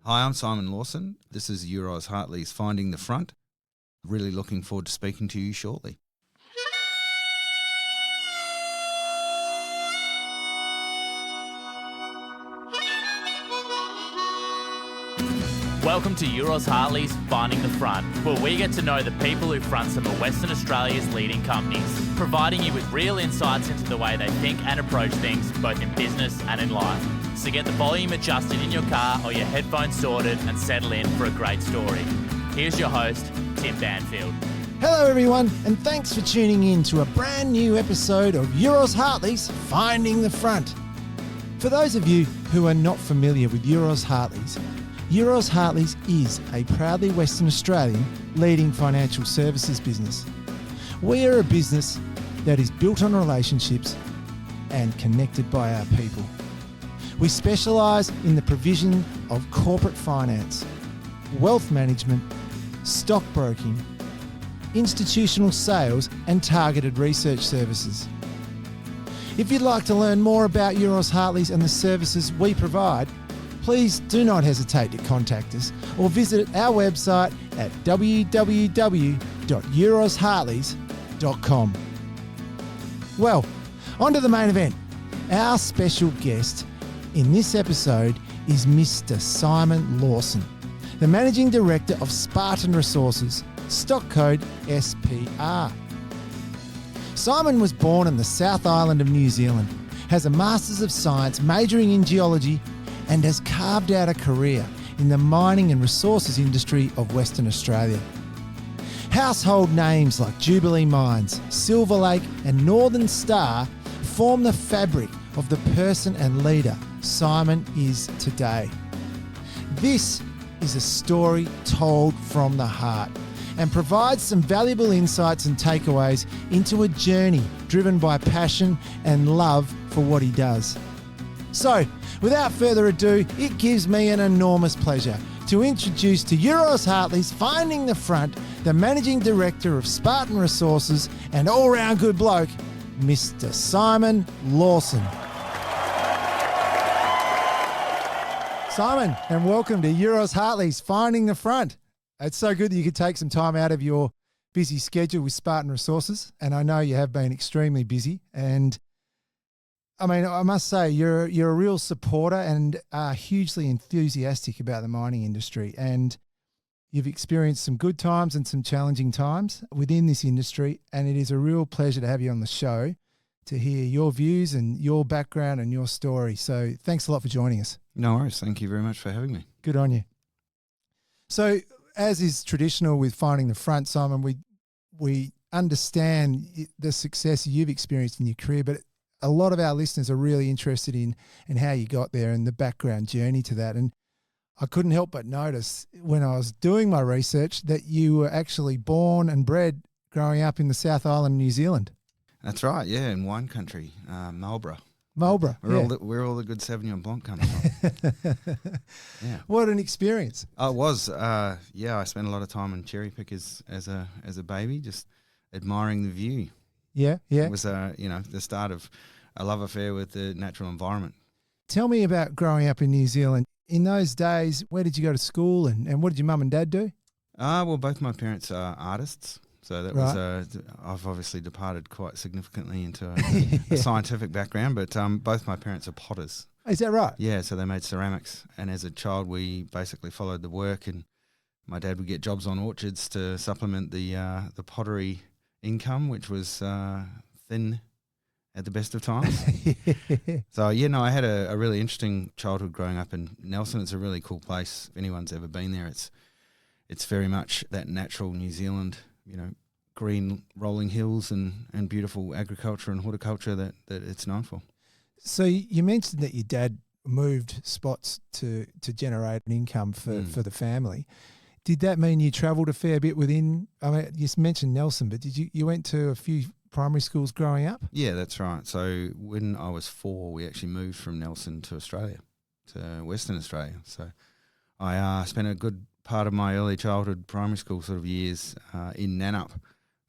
Hi, I'm Simon Lawson. This is Euroz Hartley's Finding the Front. Really looking forward to speaking to you shortly. Welcome to Euroz Hartley's Finding the Front, where we get to know the people who front some of Western Australia's leading companies, providing you with real insights into the way they think and approach things, both in business and in life. So get the volume adjusted in your car or your headphones sorted and settle in for a great story. Here's your host, Tim Banfield. Hello everyone, and thanks for tuning in to a brand new episode of Euroz Hartley's Finding the Front. For those of you who are not familiar with Euroz Hartley's is a proudly Western Australian leading financial services business. We are a business that is built on relationships and connected by our people. We specialise in the provision of corporate finance, wealth management, stockbroking, institutional sales and targeted research services. If you'd like to learn more about Euroz Hartley's and the services we provide, please do not hesitate to contact us or visit our website at www.eurozhartleys.com. Well, on to the main event. Our special guest in this episode is Mr. Simon Lawson, the Managing Director of Spartan Resources, stock code SPR. Simon was born in the South Island of New Zealand, has a Masters of Science majoring in Geology, and has carved out a career in the mining and resources industry of Western Australia. Household names like Jubilee Mines, Silver Lake and Northern Star form the fabric of the person and leader Simon is today. This is a story told from the heart and provides some valuable insights and takeaways into a journey driven by passion and love for what he does. So, without further ado, it gives me an enormous pleasure to introduce to Euroz Hartley's Finding the Front, the Managing Director of Spartan Resources and all-round good bloke, Mr. Simon Lawson. Simon, and welcome to Euroz Hartley's Finding the Front. It's so good that you could take some time out of your busy schedule with Spartan Resources, and I know you have been extremely busy. And I mean, I must say, you're a real supporter and are hugely enthusiastic about the mining industry. And you've experienced some good times and some challenging times within this industry. And it is a real pleasure to have you on the show to hear your views and your background and your story. So thanks a lot for joining us. No worries. Thank you very much for having me. Good on you. So as is traditional with Finding the Front, Simon, we understand the success you've experienced in your career, but a lot of our listeners are really interested in how you got there and the background journey to that. And I couldn't help but notice when I was doing my research that you were actually born and bred growing up in the South Island, New Zealand. That's right, yeah, in wine country, Marlborough. Marlborough, where all the good Sauvignon Blanc comes from. Yeah. What an experience. It was, I spent a lot of time in cherry pickers as a baby, just admiring the view. Yeah. It was, the start of a love affair with the natural environment. Tell me about growing up in New Zealand. In those days, where did you go to school and what did your mum and dad do? Well, both my parents are artists. So that was, I've obviously departed quite significantly into a scientific background, but both my parents are potters. Is that right? Yeah, so they made ceramics. And as a child, we basically followed the work, and my dad would get jobs on orchards to supplement the pottery income, which was thin at the best of times. So, I had a really interesting childhood growing up in Nelson. It's a really cool place. If anyone's ever been there, it's very much that natural New Zealand, green rolling hills and beautiful agriculture and horticulture that it's known for. So you mentioned that your dad moved spots to generate an income for the family. Did that mean you travelled a fair bit within, I mean, you mentioned Nelson, but did you went to a few primary schools growing up? Yeah, that's right. So when I was 4, we actually moved from Nelson to Australia, to Western Australia. So I spent a good part of my early childhood primary school sort of years in Nannup,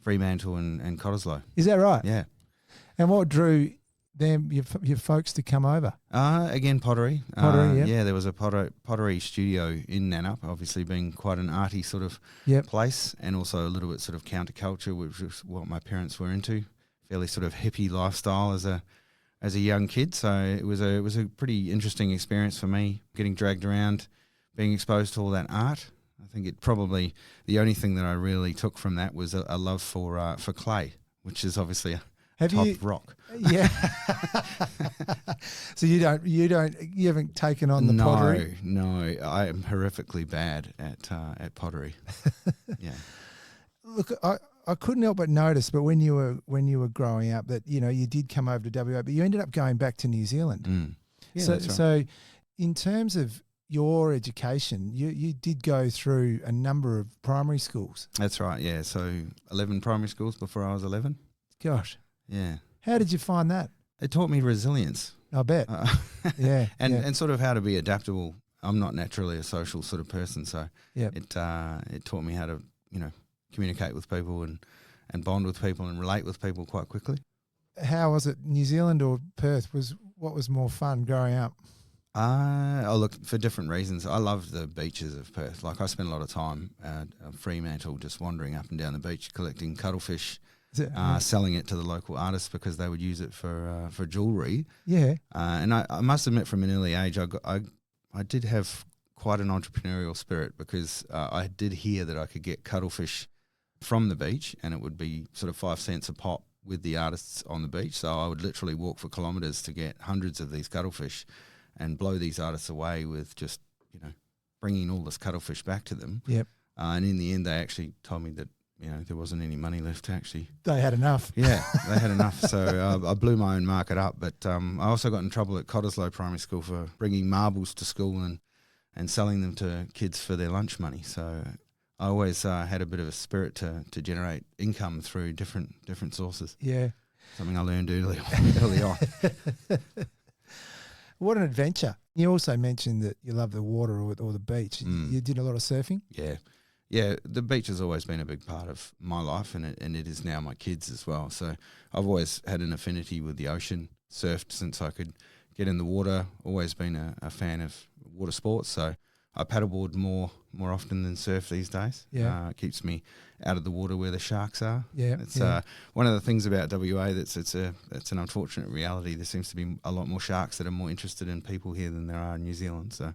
Fremantle and Cottesloe. Is that right? Yeah. And what drew them your folks to come over? Again, pottery. Pottery, yep. Yeah, there was a pottery studio in Nannup, obviously being quite an arty sort of Yep. place, and also a little bit sort of counterculture, which was what my parents were into. Fairly sort of hippie lifestyle as a young kid. So it was a pretty interesting experience for me, getting dragged around, being exposed to all that art. I think it probably the only thing that I really took from that was a love for clay, which is obviously a type of rock. Yeah. So you haven't taken on the pottery? No, I am horrifically bad at pottery. Yeah. Look, I couldn't help but notice, but when you were growing up, that you did come over to WA, but you ended up going back to New Zealand. Yeah, so, that's right. so in terms of your education, you did go through a number of primary schools. That's right. Yeah. So 11 primary schools before I was 11. Gosh, Yeah. how did you find that? It taught me resilience. I bet. Yeah, and sort of how to be adaptable. I'm not naturally a social sort of person, so Yep. it taught me how to communicate with people and bond with people and relate with people quite quickly. How was it, New Zealand or Perth? What was more fun growing up? Look, for different reasons. I love the beaches of Perth. Like, I spent a lot of time at Fremantle just wandering up and down the beach collecting cuttlefish, selling it to the local artists because they would use it for jewellery. Yeah. And I must admit, from an early age, I did have quite an entrepreneurial spirit because I did hear that I could get cuttlefish from the beach and it would be sort of 5 cents a pop with the artists on the beach. So I would literally walk for kilometres to get hundreds of these cuttlefish and blow these artists away with just, bringing all this cuttlefish back to them. Yep. And in the end, they actually told me that, there wasn't any money left to actually. They had enough. Yeah, they had enough. So I blew my own market up. But I also got in trouble at Cottesloe Primary School for bringing marbles to school and selling them to kids for their lunch money. So I always had a bit of a spirit to generate income through different sources. Yeah. Something I learned early on. What an adventure. You also mentioned that you love the water or the beach. You did a lot of surfing? Yeah. Yeah, the beach has always been a big part of my life, and it is now my kids as well. So I've always had an affinity with the ocean, surfed since I could get in the water, always been a fan of water sports. So I paddleboard more often than surf these days. Yeah. It keeps me out of the water where the sharks are. Yeah. It's one of the things about WA that's an unfortunate reality. There seems to be a lot more sharks that are more interested in people here than there are in New Zealand. So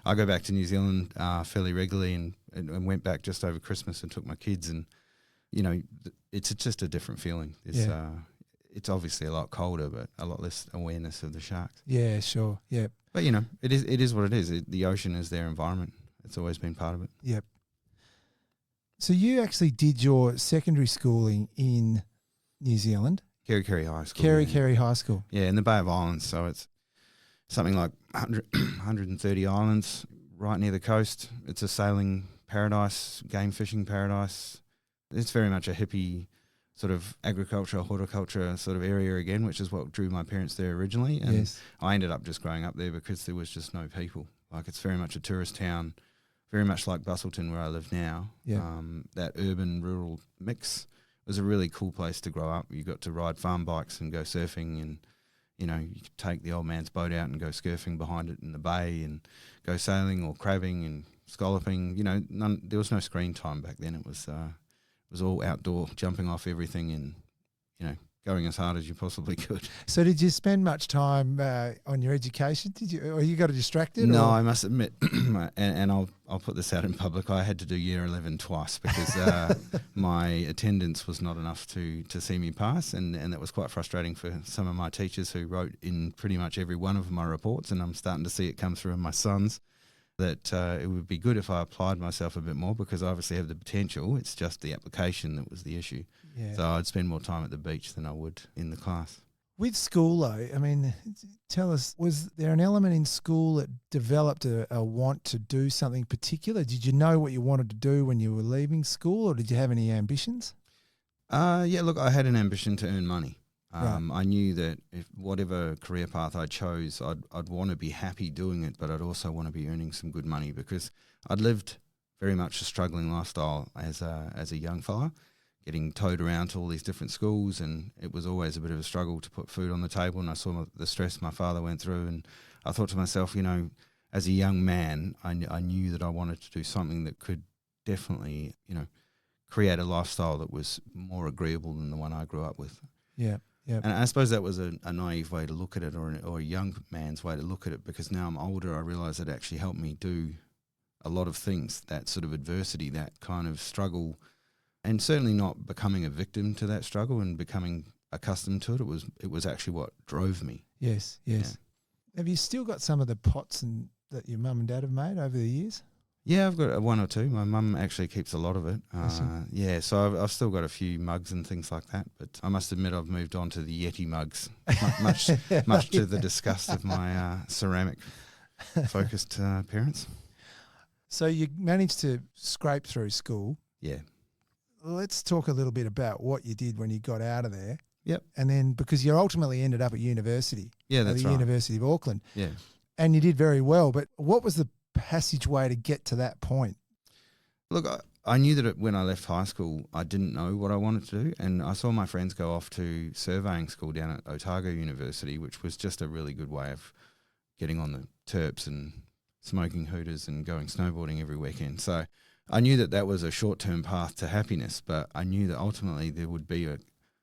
I go back to New Zealand fairly regularly and went back just over Christmas and took my kids, and it's just a different feeling. It's obviously a lot colder, but a lot less awareness of the sharks. Yeah, sure. Yeah. But it is what it is. The ocean is their environment. It's always been part of it. Yep. So you actually did your secondary schooling in New Zealand? Kerry High School. Kerry High School. Yeah, in the Bay of Islands. So it's something like 130 islands right near the coast. It's a sailing paradise, game fishing paradise. It's very much a hippie sort of agriculture, horticulture sort of area again, which is what drew my parents there originally. And Yes. I ended up just growing up there because there was just no people. Like, it's very much a tourist town, very much like Bustleton where I live now. Yeah. That urban-rural mix was a really cool place to grow up. You got to ride farm bikes and go surfing, and you could take the old man's boat out and go surfing behind it in the bay and go sailing or crabbing and scalloping. There was no screen time back then. It was all outdoor, jumping off everything and, going as hard as you possibly could. So did you spend much time on your education? Did you, or you got distracted? No, or? I must admit, and I'll put this out in public, I had to do year 11 twice because my attendance was not enough to see me pass, and that was quite frustrating for some of my teachers who wrote in pretty much every one of my reports, and I'm starting to see it come through in my sons, that it would be good if I applied myself a bit more because I obviously have the potential. It's just the application that was the issue. Yeah. So I'd spend more time at the beach than I would in the class. With school, though, I mean, tell us, was there an element in school that developed a want to do something particular? Did you know what you wanted to do when you were leaving school, or did you have any ambitions? Yeah, look, I had an ambition to earn money. Right. I knew that if whatever career path I chose, I'd want to be happy doing it, but I'd also want to be earning some good money because I'd lived very much a struggling lifestyle as a young fella, getting towed around to all these different schools, and it was always a bit of a struggle to put food on the table. And I saw the stress my father went through, and I thought to myself, as a young man, I knew that I wanted to do something that could definitely, create a lifestyle that was more agreeable than the one I grew up with. Yeah, yeah. And I suppose that was a naive way to look at it, or a young man's way to look at it, because now I'm older, I realise it actually helped me do a lot of things, that sort of adversity, that kind of struggle, and certainly not becoming a victim to that struggle and becoming accustomed to it. It was actually what drove me. Yes. Yeah. Have you still got some of the pots that your mum and dad have made over the years? Yeah, I've got one or two. My mum actually keeps a lot of it. So I've still got a few mugs and things like that. But I must admit, I've moved on to the Yeti mugs, much to the disgust of my ceramic-focused parents. So you managed to scrape through school. Yeah. Let's talk a little bit about what you did when you got out of there. Yep. And then, because you ultimately ended up at university. Yeah, that's the right. University of Auckland. Yeah. And you did very well. But what was the passageway to get to that point? Look, I knew that when I left high school, I didn't know what I wanted to do. And I saw my friends go off to surveying school down at Otago University, which was just a really good way of getting on the terps and smoking hooters and going snowboarding every weekend. So I knew that was a short-term path to happiness, but I knew that ultimately there would be a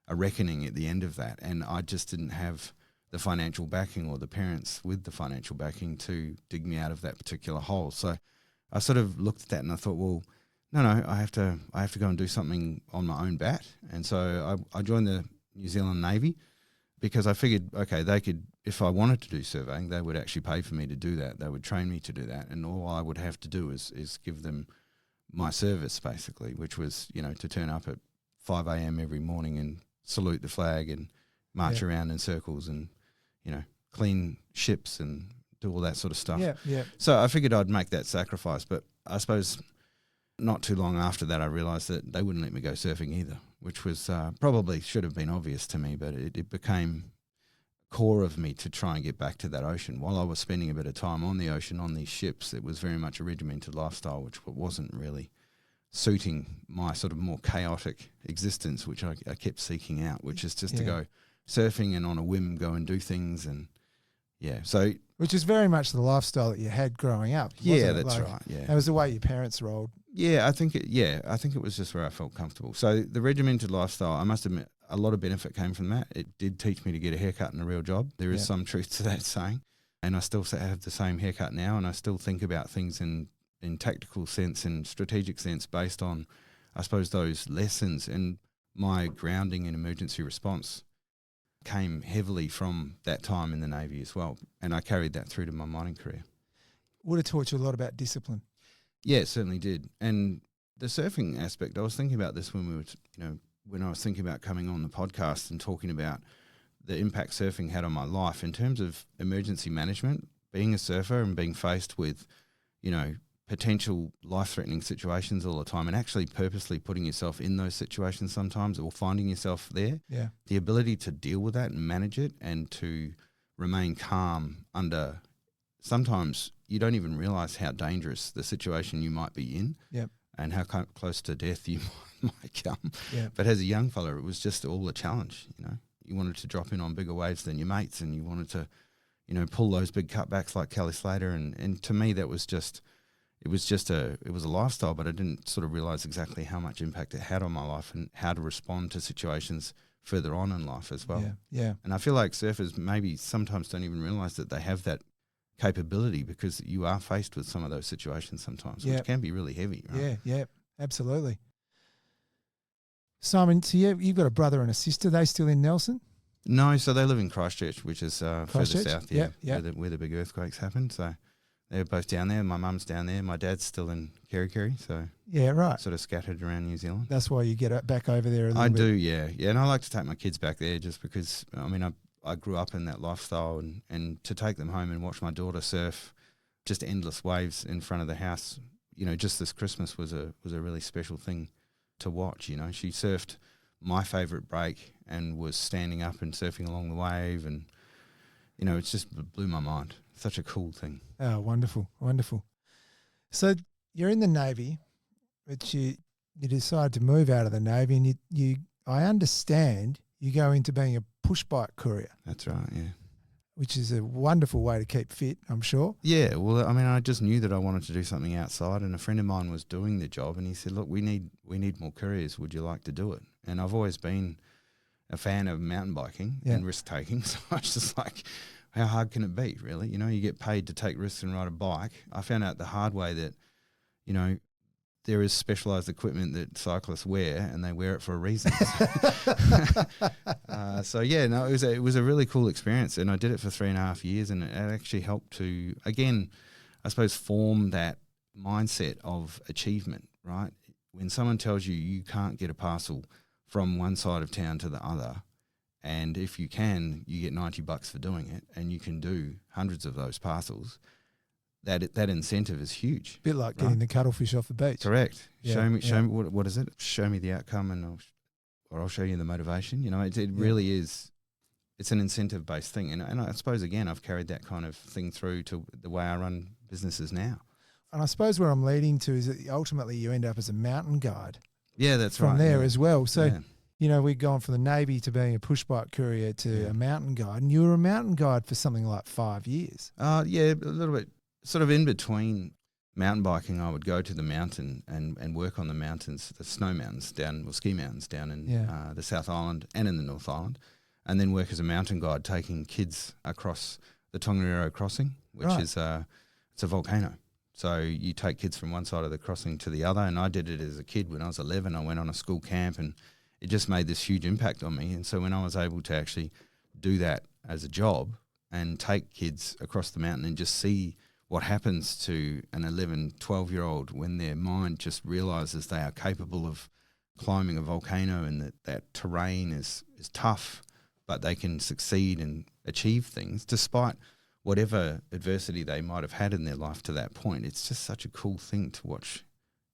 reckoning at the end of that. And I just didn't have the financial backing, or the parents with the financial backing, to dig me out of that particular hole. So I sort of looked at that and I thought, well, no, I have to go and do something on my own bat. And so I joined the New Zealand Navy, because I figured, okay, they could, if I wanted to do surveying, they would actually pay for me to do that. They would train me to do that. And all I would have to do is give them my service, basically, which was, to turn up at 5 a.m. every morning and salute the flag and march around in circles and, clean ships and do all that sort of stuff. Yeah. So I figured I'd make that sacrifice. But I suppose not too long after that, I realised that they wouldn't let me go surfing either, which was probably should have been obvious to me, but it became core of me to try and get back to that ocean. While I was spending a bit of time on the ocean, on these ships, it was very much a regimented lifestyle, which wasn't really suiting my sort of more chaotic existence, which I kept seeking out, which is just to go surfing and on a whim go and do things. And so which is very much the lifestyle that you had growing up. Yeah, that's right. Yeah, that was the way your parents rolled. Yeah, I think it was just where I felt comfortable. So the regimented lifestyle, I must admit, a lot of benefit came from that. It did teach me to get a haircut and a real job. There is some truth to that saying, and I still have the same haircut now, and I still think about things in tactical sense and strategic sense based on, I suppose, those lessons. And my grounding in emergency response came heavily from that time in the Navy as well, and I carried that through to my mining career. Would have taught you a lot about discipline. Yeah, it certainly did. And the surfing aspect, I was thinking about this when we were, when I was thinking about coming on the podcast and talking about the impact surfing had on my life in terms of emergency management, being a surfer and being faced with, potential life-threatening situations all the time, and actually purposely putting yourself in those situations sometimes, or finding yourself there. Yeah. The ability to deal with that and manage it, and to remain calm under, sometimes you don't even realise how dangerous the situation you might be in. Yep. And how close to death you might come. Yeah. But as a young fella, it was just all a challenge, You wanted to drop in on bigger waves than your mates, and you wanted to, pull those big cutbacks like Kelly Slater. And to me, that was just, it was a lifestyle, but I didn't sort of realise exactly how much impact it had on my life and how to respond to situations further on in life as well. Yeah. And I feel like surfers maybe sometimes don't even realise that they have that capability, because you are faced with some of those situations sometimes, which can be really heavy, right? Yeah, absolutely. Simon, so you've got a brother and a sister. They still in Nelson? No, so they live in Christchurch, which is further south, where the big earthquakes happened. So they're both down there. My mum's down there. My dad's still in Kerikeri, so sort of scattered around New Zealand. That's why you get back over there a little bit. I do, yeah. And I like to take my kids back there just because, I grew up in that lifestyle, and to take them home and watch my daughter surf just endless waves in front of the house, just this Christmas was a really special thing to watch. She surfed my favourite break and was standing up and surfing along the wave, and it just blew my mind. Such a cool thing. Oh, wonderful. So you're in the Navy, but you you decide to move out of the Navy, and I understand you go into being a push bike courier. That's right, yeah. Which is a wonderful way to keep fit, I'm sure. Yeah, well, I mean, I just knew that I wanted to do something outside, and a friend of mine was doing the job, and he said, look, we need more couriers. Would you like to do it? And I've always been a fan of mountain biking and risk taking, so I was just like, how hard can it be, really? You know, you get paid to take risks and ride a bike. I found out the hard way that, you know, there is specialised equipment that cyclists wear, and they wear it for a reason. So yeah, no, it was a really cool experience, and I did it for 3.5 years, and it actually helped to, again, I suppose, form that mindset of achievement. Right, when someone tells you you can't get a parcel from one side of town to the other, and if you can, you get $90 for doing it, and you can do hundreds of those parcels. That incentive is huge. Bit like getting the cuttlefish off the beach. Correct. Yeah, Show me what is it? Show me the outcome, and I'll show you the motivation. You know, it really is. It's an incentive based thing, and I suppose again I've carried that kind of thing through to the way I run businesses now. And I suppose where I'm leading to is that ultimately you end up as a mountain guide. Yeah, that's from right. From there as well. So. Yeah. You know, we've gone from the Navy to being a push bike courier to a mountain guide, and you were a mountain guide for something like 5 years. Yeah, a little bit. Sort of in between mountain biking, I would go to the mountain and work on the mountains, the snow mountains ski mountains down in the South Island and in the North Island, and then work as a mountain guide taking kids across the Tongariro crossing, which is it's a volcano. So you take kids from one side of the crossing to the other, and I did it as a kid when I was 11. I went on a school camp, and it just made this huge impact on me. And so when I was able to actually do that as a job and take kids across the mountain and just see what happens to an 11, 12-year-old when their mind just realises they are capable of climbing a volcano, and that terrain is tough, but they can succeed and achieve things despite whatever adversity they might have had in their life to that point. It's just such a cool thing to watch.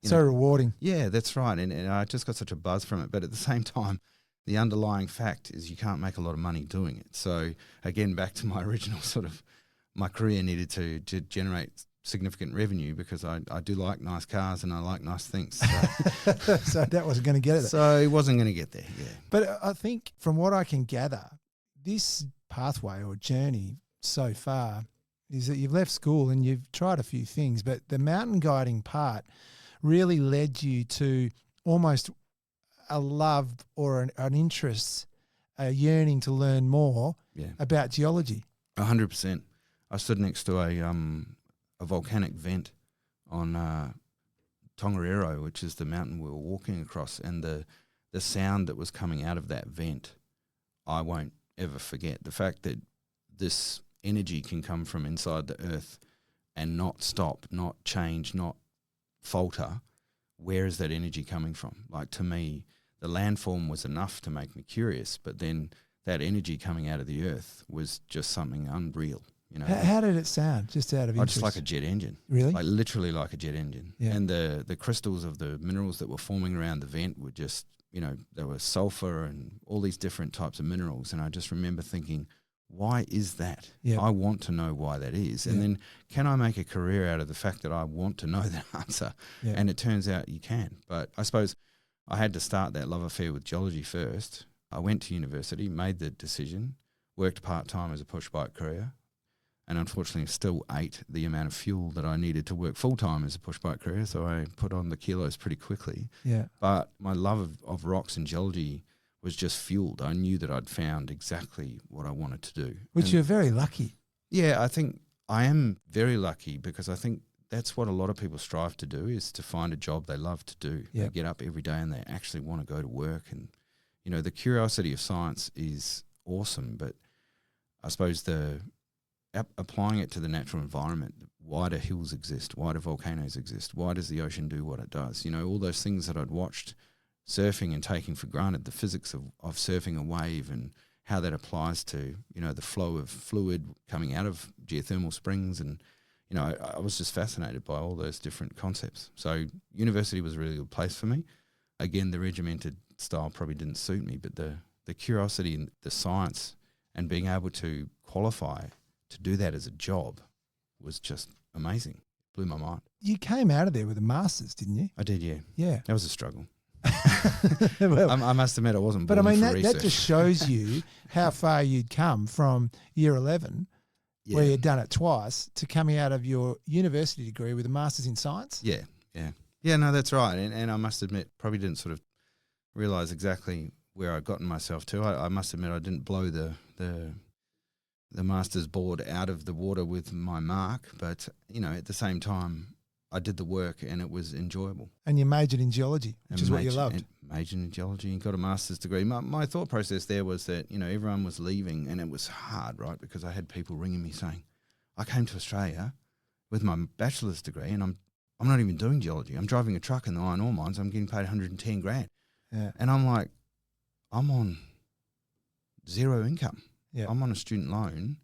So rewarding. Yeah, that's right. And I just got such a buzz from it. But at the same time, the underlying fact is you can't make a lot of money doing it. So again, back to my original my career needed to generate significant revenue, because I do like nice cars and I like nice things. So, so that wasn't going to get it. So it wasn't going to get there, yeah. But I think from what I can gather, this pathway or journey so far is that you've left school and you've tried a few things, but the mountain guiding part really led you to almost a love or an interest, a yearning to learn more about geology. 100%. I stood next to a volcanic vent on Tongariro, which is the mountain we were walking across, and the sound that was coming out of that vent, I won't ever forget. The fact that this energy can come from inside the earth and not stop, not change, not falter. Where is that energy coming from? Like, to me, the landform was enough to make me curious, but then that energy coming out of the earth was just something unreal. You know, how did it sound? Just out of interest. Just like a jet engine. Really? Like literally like a jet engine. Yeah. And the crystals of the minerals that were forming around the vent were just, you know, there was sulfur and all these different types of minerals. And I just remember thinking, why is that? Yeah. I want to know why that is. And then can I make a career out of the fact that I want to know the answer? Yeah. And it turns out you can. But I suppose I had to start that love affair with geology first. I went to university, made the decision, worked part-time as a push bike courier, and unfortunately still ate the amount of fuel that I needed to work full-time as a push bike courier, so I put on the kilos pretty quickly. Yeah. But my love of rocks and geology was just fueled. I knew that I'd found exactly what I wanted to do. Which you're very lucky. Yeah, I think I am very lucky, because I think that's what a lot of people strive to do, is to find a job they love to do. Yep. They get up every day and they actually want to go to work. And, you know, the curiosity of science is awesome, but I suppose applying it to the natural environment, why do hills exist? Why do volcanoes exist? Why does the ocean do what it does? You know, all those things that I'd watched surfing and taking for granted, the physics of surfing a wave and how that applies to, you know, the flow of fluid coming out of geothermal springs. And, you know, I was just fascinated by all those different concepts. So university was a really good place for me. Again, the regimented style probably didn't suit me, but the curiosity and the science and being able to qualify to do that as a job was just amazing. blew my mind. You came out of there with a master's, didn't you? I did, yeah. Yeah. That was a struggle. Well, I must admit I wasn't but born I mean, for that just shows you how far you'd come from year 11, where you'd done it twice, to coming out of your university degree with a master's in science. Yeah, yeah. Yeah, no, that's right. And I must admit, probably didn't sort of realise exactly where I'd gotten myself to. I must admit I didn't blow the master's board out of the water with my mark, but, you know, at the same time, I did the work and it was enjoyable. And you majored in geology, which is what you loved. Majored in geology and got a master's degree. My thought process there was that, you know, everyone was leaving and it was hard, right? Because I had people ringing me saying, I came to Australia with my bachelor's degree and I'm not even doing geology. I'm driving a truck in the iron ore mines. I'm getting paid 110 grand. Yeah. And I'm like, I'm on zero income. Yeah. I'm on a student loan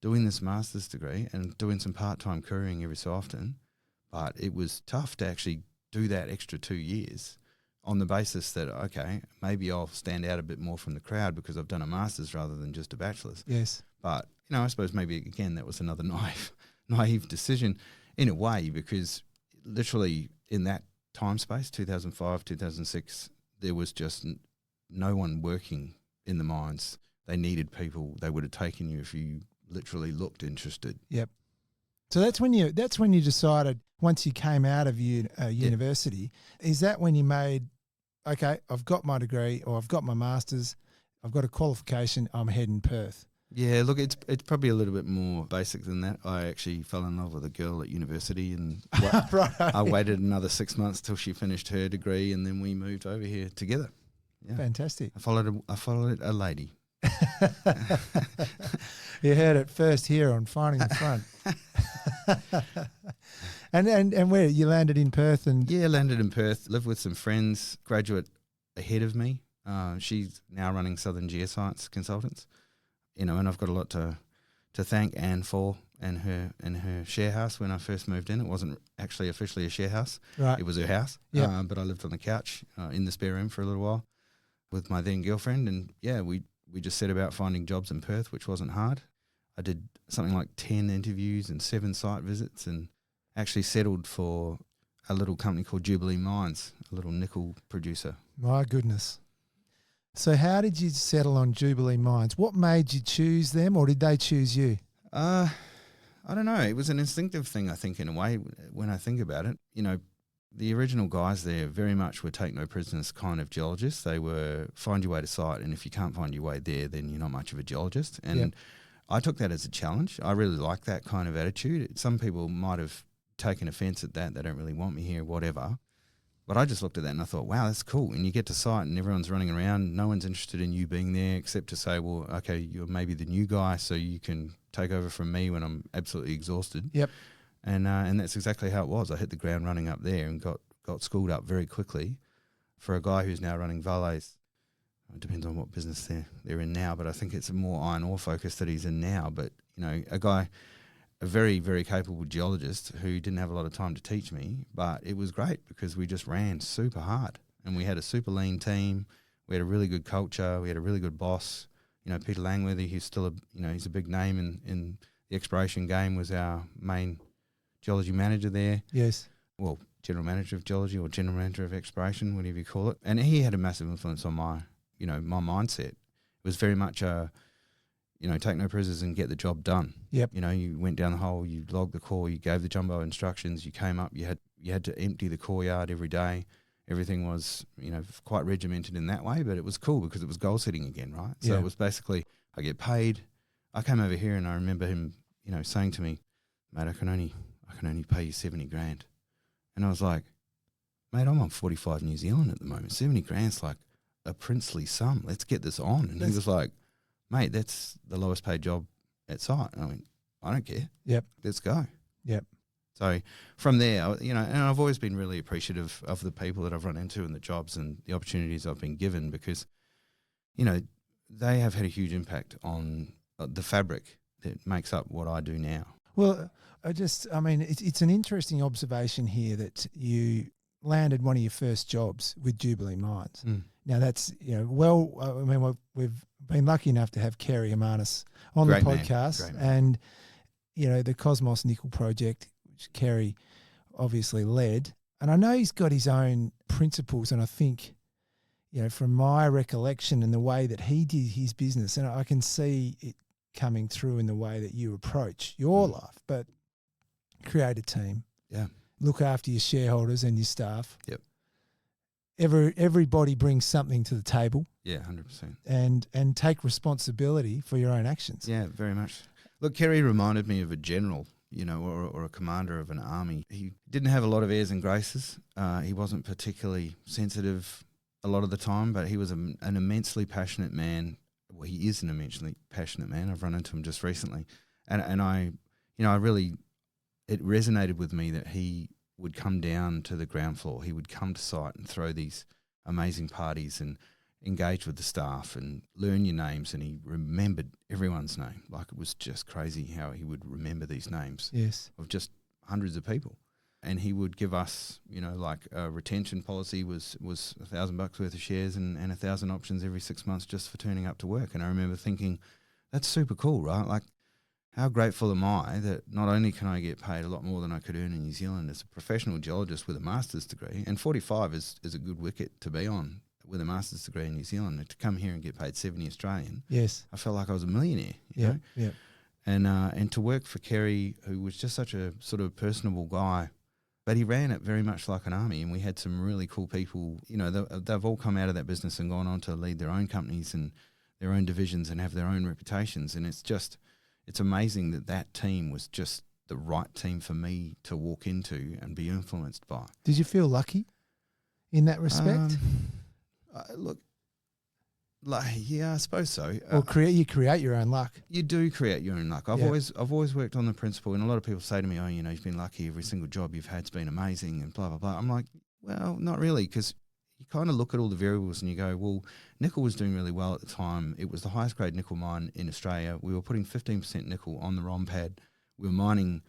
doing this master's degree and doing some part-time couriering every so often. But it was tough to actually do that extra 2 years on the basis that, okay, maybe I'll stand out a bit more from the crowd because I've done a master's rather than just a bachelor's. Yes. But, you know, I suppose maybe, again, that was another naive decision in a way, because literally in that time space, 2005, 2006, there was just no one working in the mines. They needed people. They would have taken you if you literally looked interested. Yep. So that's when you decided, once you came out of university, is that when you made, okay, I've got my degree or I've got my master's, I've got a qualification, I'm heading Perth? Yeah, look, it's probably a little bit more basic than that. I actually fell in love with a girl at university and Right. I waited another 6 months till she finished her degree and then we moved over here together. Yeah. Fantastic. I followed a lady. You heard it first here on Finding the Front. And where you landed in Perth? And yeah, landed in Perth, lived with some friends, graduate ahead of me. She's now running Southern Geoscience Consultants, you know, and I've got a lot to thank Anne for and her share house. When I first moved in, it wasn't actually officially a share house. Right. It was her house. Yeah. But I lived on the couch in the spare room for a little while with my then girlfriend, and yeah, we just set about finding jobs in Perth, which wasn't hard. I did something like 10 interviews and 7 site visits and actually settled for a little company called Jubilee Mines, a little nickel producer. My goodness. So how did you settle on Jubilee Mines? What made you choose them, or did they choose you? I don't know. It was an instinctive thing, I think, in a way, when I think about it. You know, the original guys there very much were take no prisoners kind of geologists. They were find your way to site, and if you can't find your way there, then you're not much of a geologist. And Yep. I took that as a challenge. I really like that kind of attitude. Some people might have taken offence at that. They don't really want me here, whatever. But I just looked at that and I thought, wow, that's cool. And you get to site and everyone's running around. No one's interested in you being there except to say, well, okay, you're maybe the new guy, so you can take over from me when I'm absolutely exhausted. Yep. And that's exactly how it was. I hit the ground running up there and got schooled up very quickly for a guy who's now running Vale's. It depends on what business they're in now, but I think it's a more iron ore focus that he's in now. But, you know, a very, very capable geologist who didn't have a lot of time to teach me, but it was great because we just ran super hard and we had a super lean team. We had a really good culture. We had a really good boss. You know, Peter Langworthy, he's still he's a big name in the exploration game, was our main geology manager there. Yes. Well, general manager of geology or general manager of exploration, whatever you call it. And he had a massive influence on my mindset. It was very much take no prisoners and get the job done. Yep. You know, you went down the hole, you logged the core, you gave the jumbo instructions, you came up, you had to empty the core yard every day. Everything was, quite regimented in that way, but it was cool because it was goal setting again, right? So Yeah. it was basically, I get paid. I came over here and I remember him, saying to me, mate, I can only pay you 70 grand. And I was like, mate, I'm on 45 New Zealand at the moment. 70 grand's like a princely sum. Let's get this on. And he was like, mate, that's the lowest paid job at site. And I went, I don't care. Yep. Let's go. Yep. So from there, and I've always been really appreciative of the people that I've run into and the jobs and the opportunities I've been given because, they have had a huge impact on the fabric that makes up what I do now. Well, it's an interesting observation here that you landed one of your first jobs with Jubilee Mines. Mm. Now that's, we've been lucky enough to have Kerry Amanis on Great the man. podcast Great man. and, the Cosmos Nickel project, which Kerry obviously led. And I know he's got his own principles, and I think, from my recollection and the way that he did his business, and I can see it coming through in the way that you approach your life, but create a team. Yeah. Look after your shareholders and your staff. Yep. Everybody brings something to the table. Yeah, 100%. And take responsibility for your own actions. Yeah, very much. Look, Kerry reminded me of a general, or a commander of an army. He didn't have a lot of airs and graces. He wasn't particularly sensitive a lot of the time, but he was an immensely passionate man. Well, he is an immensely passionate man. I've run into him just recently. And I really, it resonated with me that he would come down to the ground floor. He would come to site and throw these amazing parties and engage with the staff and learn your names. And he remembered everyone's name. Like, it was just crazy how he would remember these names of just hundreds of people. And he would give us, like a retention policy was $1,000 worth of shares and 1,000 options every 6 months just for turning up to work. And I remember thinking, that's super cool, right? Like, how grateful am I that not only can I get paid a lot more than I could earn in New Zealand as a professional geologist with a master's degree, and 45 is a good wicket to be on with a master's degree in New Zealand, and to come here and get paid 70 Australian. Yes. I felt like I was a millionaire. You know? Yeah. And to work for Kerry, who was just such a sort of personable guy, but he ran it very much like an army, and we had some really cool people. They've all come out of that business and gone on to lead their own companies and their own divisions and have their own reputations, and it's amazing that team was just the right team for me to walk into and be influenced by. Did you feel lucky in that respect? Yeah, I suppose so. Or you create your own luck. You do create your own luck. I've always worked on the principle, and a lot of people say to me, "Oh, you've been lucky. Every single job you've had's been amazing," and blah blah blah. I'm like, well, not really, because you kind of look at all the variables and you go, well, nickel was doing really well at the time. It was the highest grade nickel mine in Australia. We were putting 15% nickel on the ROM pad. We were mining,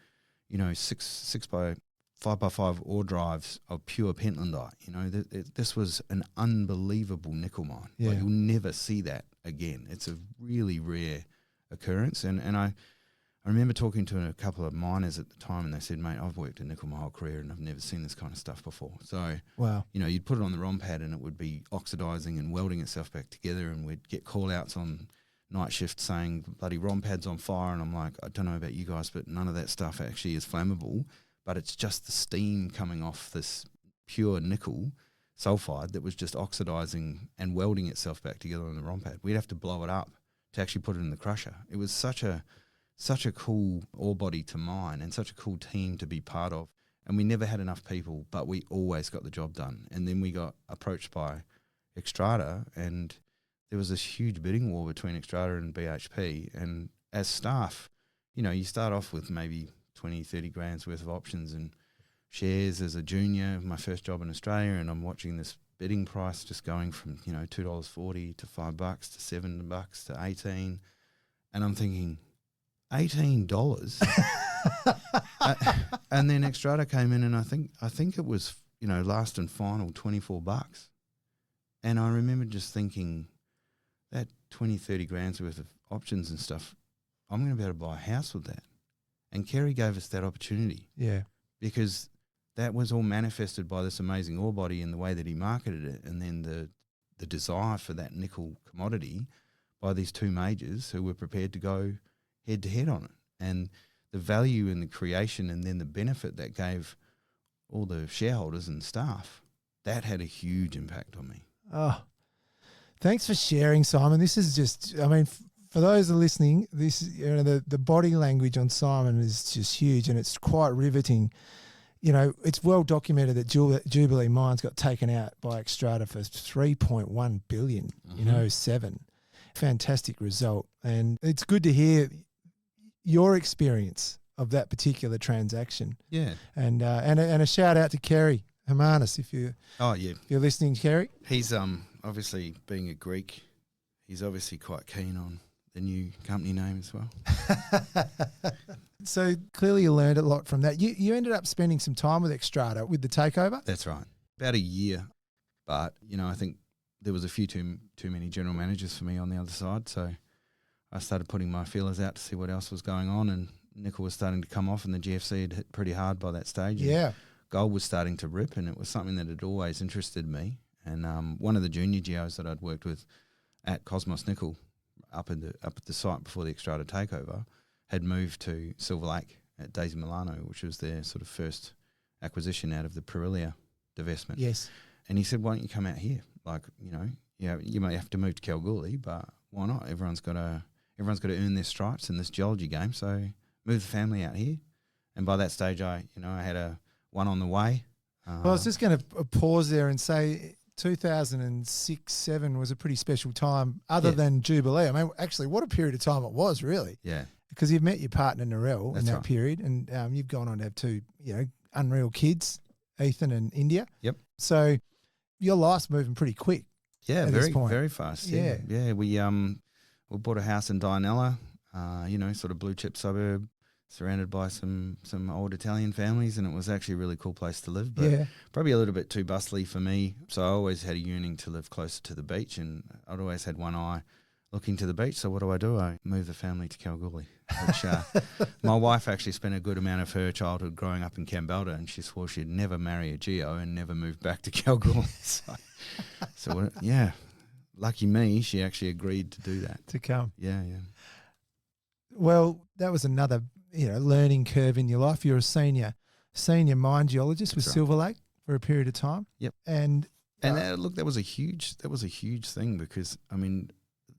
6 by 5x5 ore drives of pure pentlandite. This was an unbelievable nickel mine. Yeah. Like, you'll never see that again. It's a really rare occurrence. And I remember talking to a couple of miners at the time, and they said, mate, I've worked in nickel my whole career and I've never seen this kind of stuff before. So, wow. You'd put it on the ROM pad and it would be oxidizing and welding itself back together, and we'd get call-outs on night shift saying, bloody ROM pad's on fire. And I'm like, I don't know about you guys, but none of that stuff actually is flammable. But it's just the steam coming off this pure nickel sulfide that was just oxidizing and welding itself back together on the ROM pad. We'd have to blow it up to actually put it in the crusher. It was such a cool ore body to mine and such a cool team to be part of. And we never had enough people, but we always got the job done. And then we got approached by Xstrata, and there was this huge bidding war between Xstrata and BHP. And as staff, you start off with maybe 20, 30 grand's worth of options and shares as a junior, my first job in Australia, and I'm watching this bidding price just going from, $2.40 to $5 to $7 to 18. And I'm thinking, $18? And then Xstrata came in, and I think it was, last and final $24. And I remember just thinking, that 20, 30 grand's worth of options and stuff, I'm going to be able to buy a house with that. And Kerry gave us that opportunity. Yeah. Because that was all manifested by this amazing ore body and the way that he marketed it, and then the desire for that nickel commodity by these two majors who were prepared to go head-to-head on it. And the value in the creation and then the benefit that gave all the shareholders and staff, that had a huge impact on me. Oh, thanks for sharing, Simon. This is just, for those that are listening, the body language on Simon is just huge, and it's quite riveting. It's well documented that Jubilee Mines got taken out by Xstrata for $3.1 billion in 2007. Fantastic result. And it's good to hear your experience of that particular transaction. Yeah. And a shout out to Kerry Hermanis if you're listening, Kerry. He's obviously, being a Greek, he's obviously quite keen on the new company name as well. So clearly you learned a lot from that. You ended up spending some time with Xstrata with the takeover? That's right. About a year. But, I think there was a few too many general managers for me on the other side. So I started putting my feelers out to see what else was going on, and nickel was starting to come off and the GFC had hit pretty hard by that stage. Yeah. Gold was starting to rip, and it was something that had always interested me. And one of the junior geos that I'd worked with at Cosmos Nickel up at the site before the Xstrata takeover had moved to Silver Lake at Daisy Milano, which was their sort of first acquisition out of the Perilia divestment. Yes. And he said, why don't you come out here? Like, you may have to move to Kalgoorlie, but why not? Everyone's got to earn their stripes in this geology game, so move the family out here. And by that stage, I had one on the way. Well, I was just going to pause there and say 2006-07 was a pretty special time other than Jubilee. I mean, actually, what a period of time it was, really. Yeah. Because you've met your partner, Narelle, in that right. period, and you've gone on to have two, unreal kids, Ethan and India. Yep. So your life's moving pretty quick. Yeah, at this point. very fast. Yeah. We bought a house in Dianella, sort of blue chip suburb, surrounded by some old Italian families, and it was actually a really cool place to live, but probably a little bit too bustly for me. So I always had a yearning to live closer to the beach, and I'd always had one eye looking to the beach. So what do? I move the family to Kalgoorlie, which my wife actually spent a good amount of her childhood growing up in Kambalda, and she swore she'd never marry a geo and never move back to Kalgoorlie. So lucky me, she actually agreed to do that. To come. Yeah. Well, that was another learning curve in your life. You're a senior mine geologist with Silver Lake for a period of time. Yep. And look, that was a huge thing, because I mean,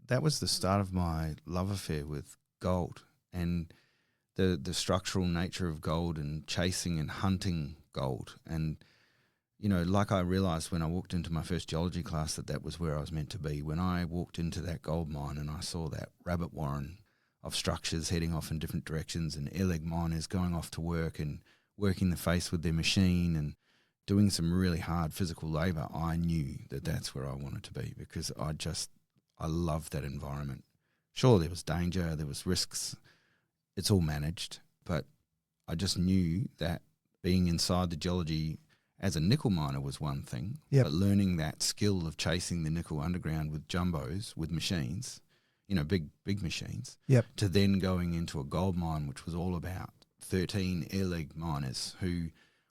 that was the start of my love affair with gold and the structural nature of gold and chasing and hunting gold. And like I realised when I walked into my first geology class that was where I was meant to be. When I walked into that gold mine and I saw that rabbit warren of structures heading off in different directions and air-leg miners going off to work and working the face with their machine and doing some really hard physical labour, I knew that that's where I wanted to be, because I loved that environment. Sure, there was danger, there was risks, it's all managed, but I just knew that being inside the geology as a nickel miner was one thing, but learning that skill of chasing the nickel underground with jumbos, with machines, big machines, to then going into a gold mine, which was all about 13 air-leg miners who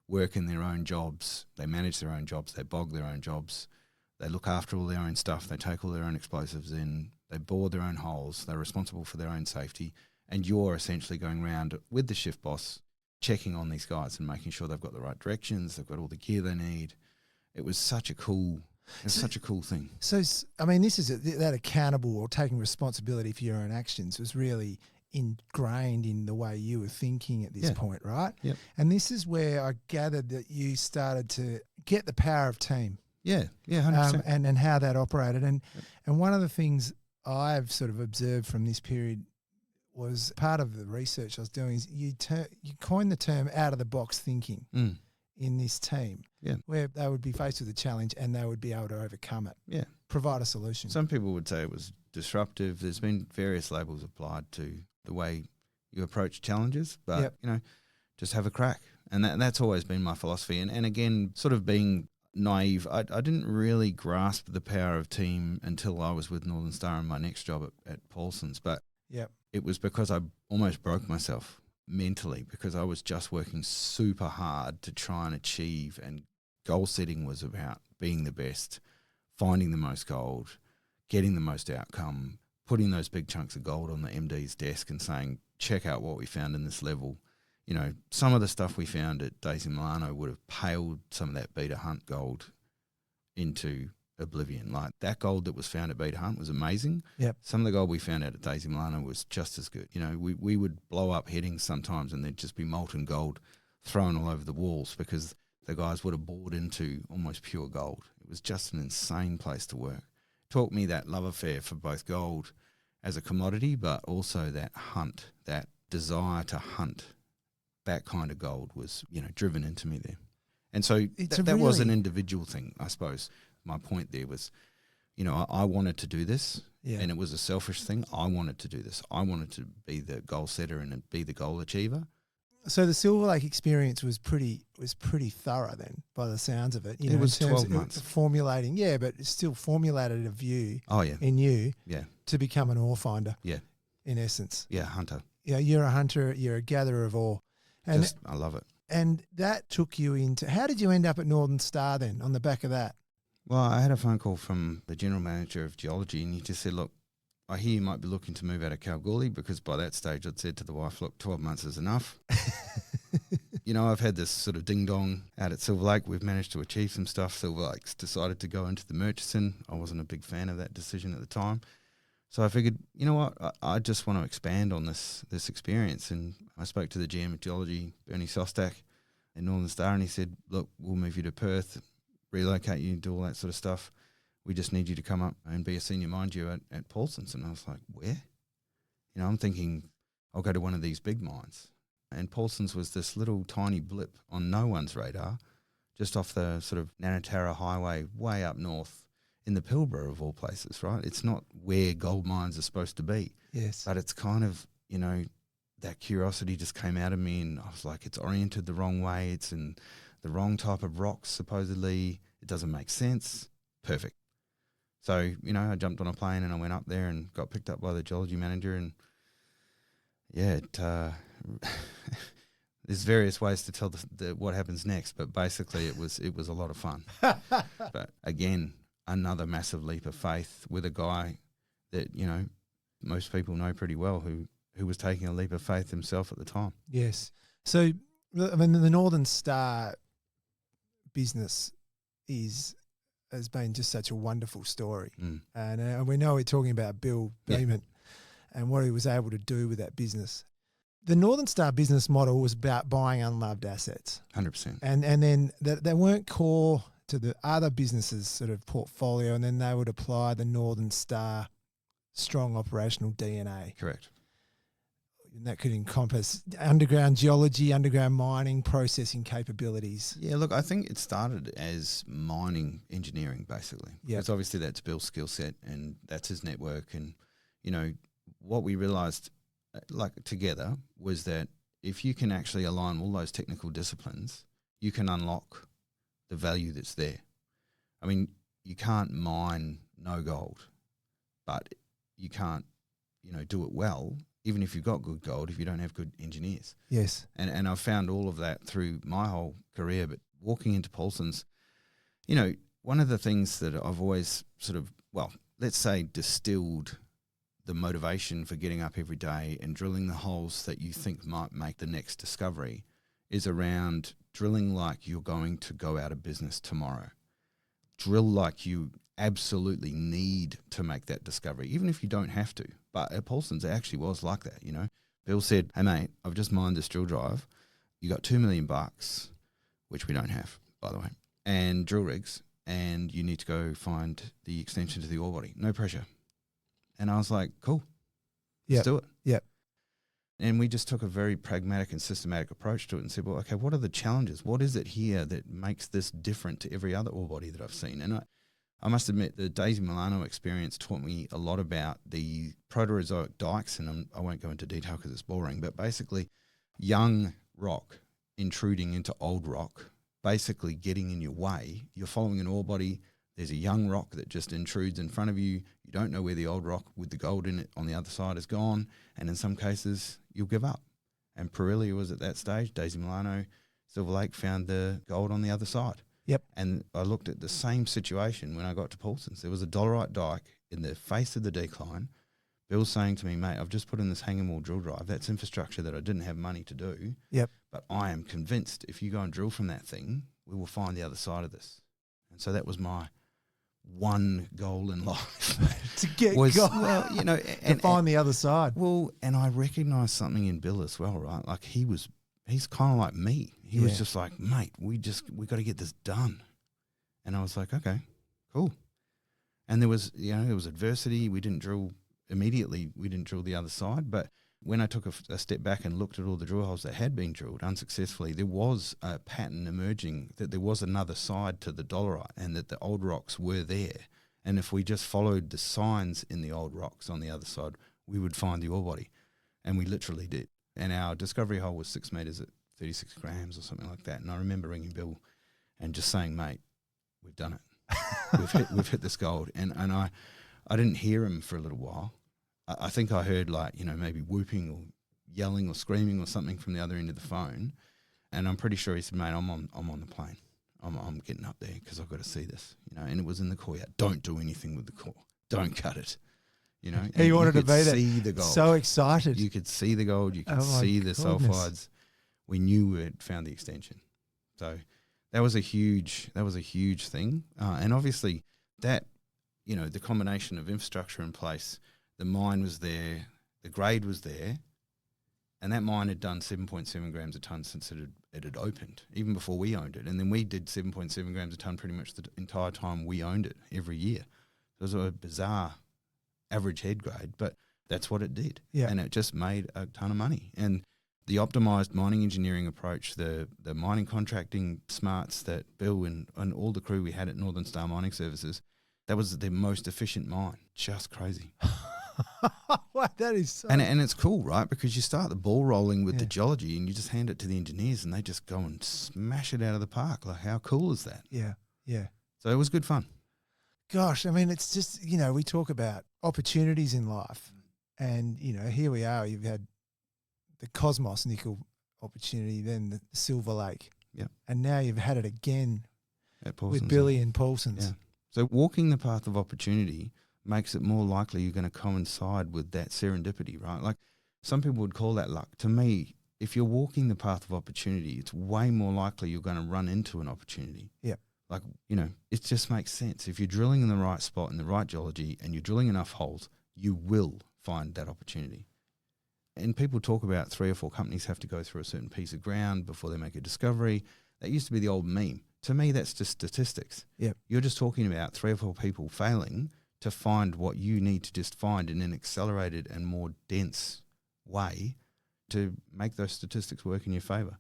work in their own jobs, they manage their own jobs, they bog their own jobs, they look after all their own stuff, they take all their own explosives in, they bore their own holes, they're responsible for their own safety, and you're essentially going around with the shift boss, checking on these guys and making sure they've got the right directions, they've got all the gear they need. It was such a cool thing. So, I mean, this is that accountable or taking responsibility for your own actions was really ingrained in the way you were thinking at this point, right? Yep. And this is where I gathered that you started to get the power of team. Yeah, 100%. And how that operated. And one of the things I've sort of observed from this period was part of the research I was doing is you coined the term out-of-the-box thinking in this team, where they would be faced with a challenge and they would be able to overcome it, provide a solution. Some people would say it was disruptive. There's been various labels applied to the way you approach challenges, but, just have a crack. And that's always been my philosophy. And again, sort of being naive, I didn't really grasp the power of team until I was with Northern Star in my next job at Paulson's. But it was because I almost broke myself mentally, because I was just working super hard to try and achieve, and goal setting was about being the best, finding the most gold, getting the most outcome, putting those big chunks of gold on the MD's desk and saying, check out what we found in this level. Some of the stuff we found at Daisy Milano would have paled some of that Beta Hunt gold into oblivion. Like, that gold that was found at Beta Hunt was amazing. Some of the gold we found out at Daisy Milano was just as good. We would blow up headings sometimes and there'd just be molten gold thrown all over the walls because the guys would have bored into almost pure gold. It was just an insane place to work. Taught me that love affair for both gold as a commodity, but also that hunt, that desire to hunt. That kind of gold was, driven into me there. And so that was an individual thing, I suppose. My point there was, I wanted to do this, and it was a selfish thing. I wanted to do this. I wanted to be the goal setter and be the goal achiever. So the Silver Lake experience was pretty thorough then, by the sounds of it. It was 12 months. Formulating, but it still formulated a view in you to become an ore finder. Yeah. In essence. Yeah, hunter. you're a hunter, you're a gatherer of ore. And I love it. And that took you into, how did you end up at Northern Star then on the back of that? Well, I had a phone call from the general manager of Geology, and he just said, look, I hear you might be looking to move out of Kalgoorlie, because by that stage I'd said to the wife, look, 12 months is enough. I've had this sort of ding-dong out at Silver Lake. We've managed to achieve some stuff. Silver Lake's decided to go into the Murchison. I wasn't a big fan of that decision at the time. So I figured, you know what, I just want to expand on this experience. And I spoke to the GM of Geology, Bernie Sostak, in Northern Star, and he said, look, we'll move you to Perth, relocate you, do all that sort of stuff. We just need you to come up and be a senior mine geo at Paulson's. And I was like, where? I'm thinking I'll go to one of these big mines. And Paulson's was this little tiny blip on no one's radar, just off the sort of Nanatara Highway way up north in the Pilbara of all places, right? It's not where gold mines are supposed to be. Yes. But it's kind of, that curiosity just came out of me, and I was like, it's oriented the wrong way. It's in the wrong type of rocks, supposedly. It doesn't make sense. Perfect. So, I jumped on a plane and I went up there and got picked up by the geology manager, and there's various ways to tell what happens next, but basically it was a lot of fun. But again, another massive leap of faith with a guy that, most people know pretty well, who was taking a leap of faith himself at the time. Yes. So, I mean, the Northern Star business has been just such a wonderful story. And we know we're talking about Bill Beeman and what he was able to do with that business. The Northern Star business model was about buying unloved assets. 100%. And then they weren't core to the other businesses' sort of portfolio, and then they would apply the Northern Star strong operational DNA. Correct. And that could encompass underground geology, underground mining, processing capabilities. Yeah, look, I think it started as mining engineering, basically. Yeah. Because obviously that's Bill's skill set and that's his network. And, what we realised, together, was that if you can actually align all those technical disciplines, you can unlock the value that's there. I mean, you can't mine no gold, but you can't, do it well, even if you've got good gold, if you don't have good engineers. Yes. And I've found all of that through my whole career. But walking into Paulson's, one of the things that I've always sort of, let's say distilled the motivation for getting up every day and drilling the holes that you think might make the next discovery is around drilling like you're going to go out of business tomorrow. Drill like you absolutely need to make that discovery, even if you don't have to. But at Paulson's, it actually was like that, Bill said, hey, mate, I've just mined this drill drive. You got $2 million, which we don't have, by the way, and drill rigs, and you need to go find the extension to the ore body. No pressure. And I was like, cool, let's do it. Yep. And we just took a very pragmatic and systematic approach to it and said, well, okay, what are the challenges? What is it here that makes this different to every other ore body that I've seen? And I must admit, the Daisy Milano experience taught me a lot about the Proterozoic dikes, and I won't go into detail because it's boring, but basically young rock intruding into old rock, basically getting in your way. You're following an ore body, there's a young rock that just intrudes in front of you. You don't know where the old rock with the gold in it on the other side is gone, and in some cases you'll give up. And Pirelli was at that stage. Daisy Milano, Silver Lake found the gold on the other side. Yep. And I looked at the same situation when I got to Paulson's. There was a dolerite dike in the face of the decline. Bill's saying to me, mate, I've just put in this hanging wall drill drive. That's infrastructure that I didn't have money to do. Yep. But I am convinced if you go and drill from that thing, we will find the other side of this. And so that was my one goal in life. To get was, gold. well, and find the other side. Well, and I recognised something in Bill as well, right? Like he's kind of like me. He was just like, mate, we got to get this done. And I was like, okay, cool. And there was adversity. We didn't drill immediately. We didn't drill the other side. But when I took a step back and looked at all the drill holes that had been drilled unsuccessfully, there was a pattern emerging that there was another side to the dolerite and that the old rocks were there. And if we just followed the signs in the old rocks on the other side, we would find the ore body. And we literally did. And our discovery hole was 6 meters at 36 grams or something like that. And I remember ringing Bill and just saying, mate, we've done it. We've hit this gold. And I didn't hear him for a little while. I think I heard maybe whooping or yelling or screaming or something from the other end of the phone. And I'm pretty sure he said, mate, I'm on the plane. I'm getting up there because I've got to see this, and it was in the core. Don't do anything with the core. Don't cut it, He wanted to be there. See the gold. So excited. You could see the gold. You could see the sulfides. We knew we had found the extension. So that was a huge thing. And obviously that, the combination of infrastructure in place, the mine was there, the grade was there, and that mine had done 7.7 grams a tonne since it had opened, even before we owned it. And then we did 7.7 grams a tonne pretty much the entire time we owned it, every year. It was a bizarre average head grade, but that's what it did. Yeah. And it just made a ton of money. And the optimised mining engineering approach, the mining contracting smarts that Bill and all the crew we had at Northern Star Mining Services, that was the most efficient mine. Just crazy. Wow, that is so... And it's cool, right? Because you start the ball rolling with the geology and you just hand it to the engineers and they just go and smash it out of the park. Like, how cool is that? Yeah, yeah. So it was good fun. Gosh, I mean, it's just, we talk about opportunities in life and, here we are. You've had the Cosmos nickel opportunity, then the Silver Lake. Yeah. And now you've had it again with Billy and Paulson's. Yeah. So walking the path of opportunity makes it more likely you're going to coincide with that serendipity, right? Like some people would call that luck. To me, if you're walking the path of opportunity, it's way more likely you're going to run into an opportunity. Yeah. Like, it just makes sense. If you're drilling in the right spot in the right geology and you're drilling enough holes, you will find that opportunity. And people talk about 3 or 4 companies have to go through a certain piece of ground before they make a discovery. That used to be the old meme. To me, that's just statistics. Yep. You're just talking about 3 or 4 people failing to find what you need to just find in an accelerated and more dense way to make those statistics work in your favour.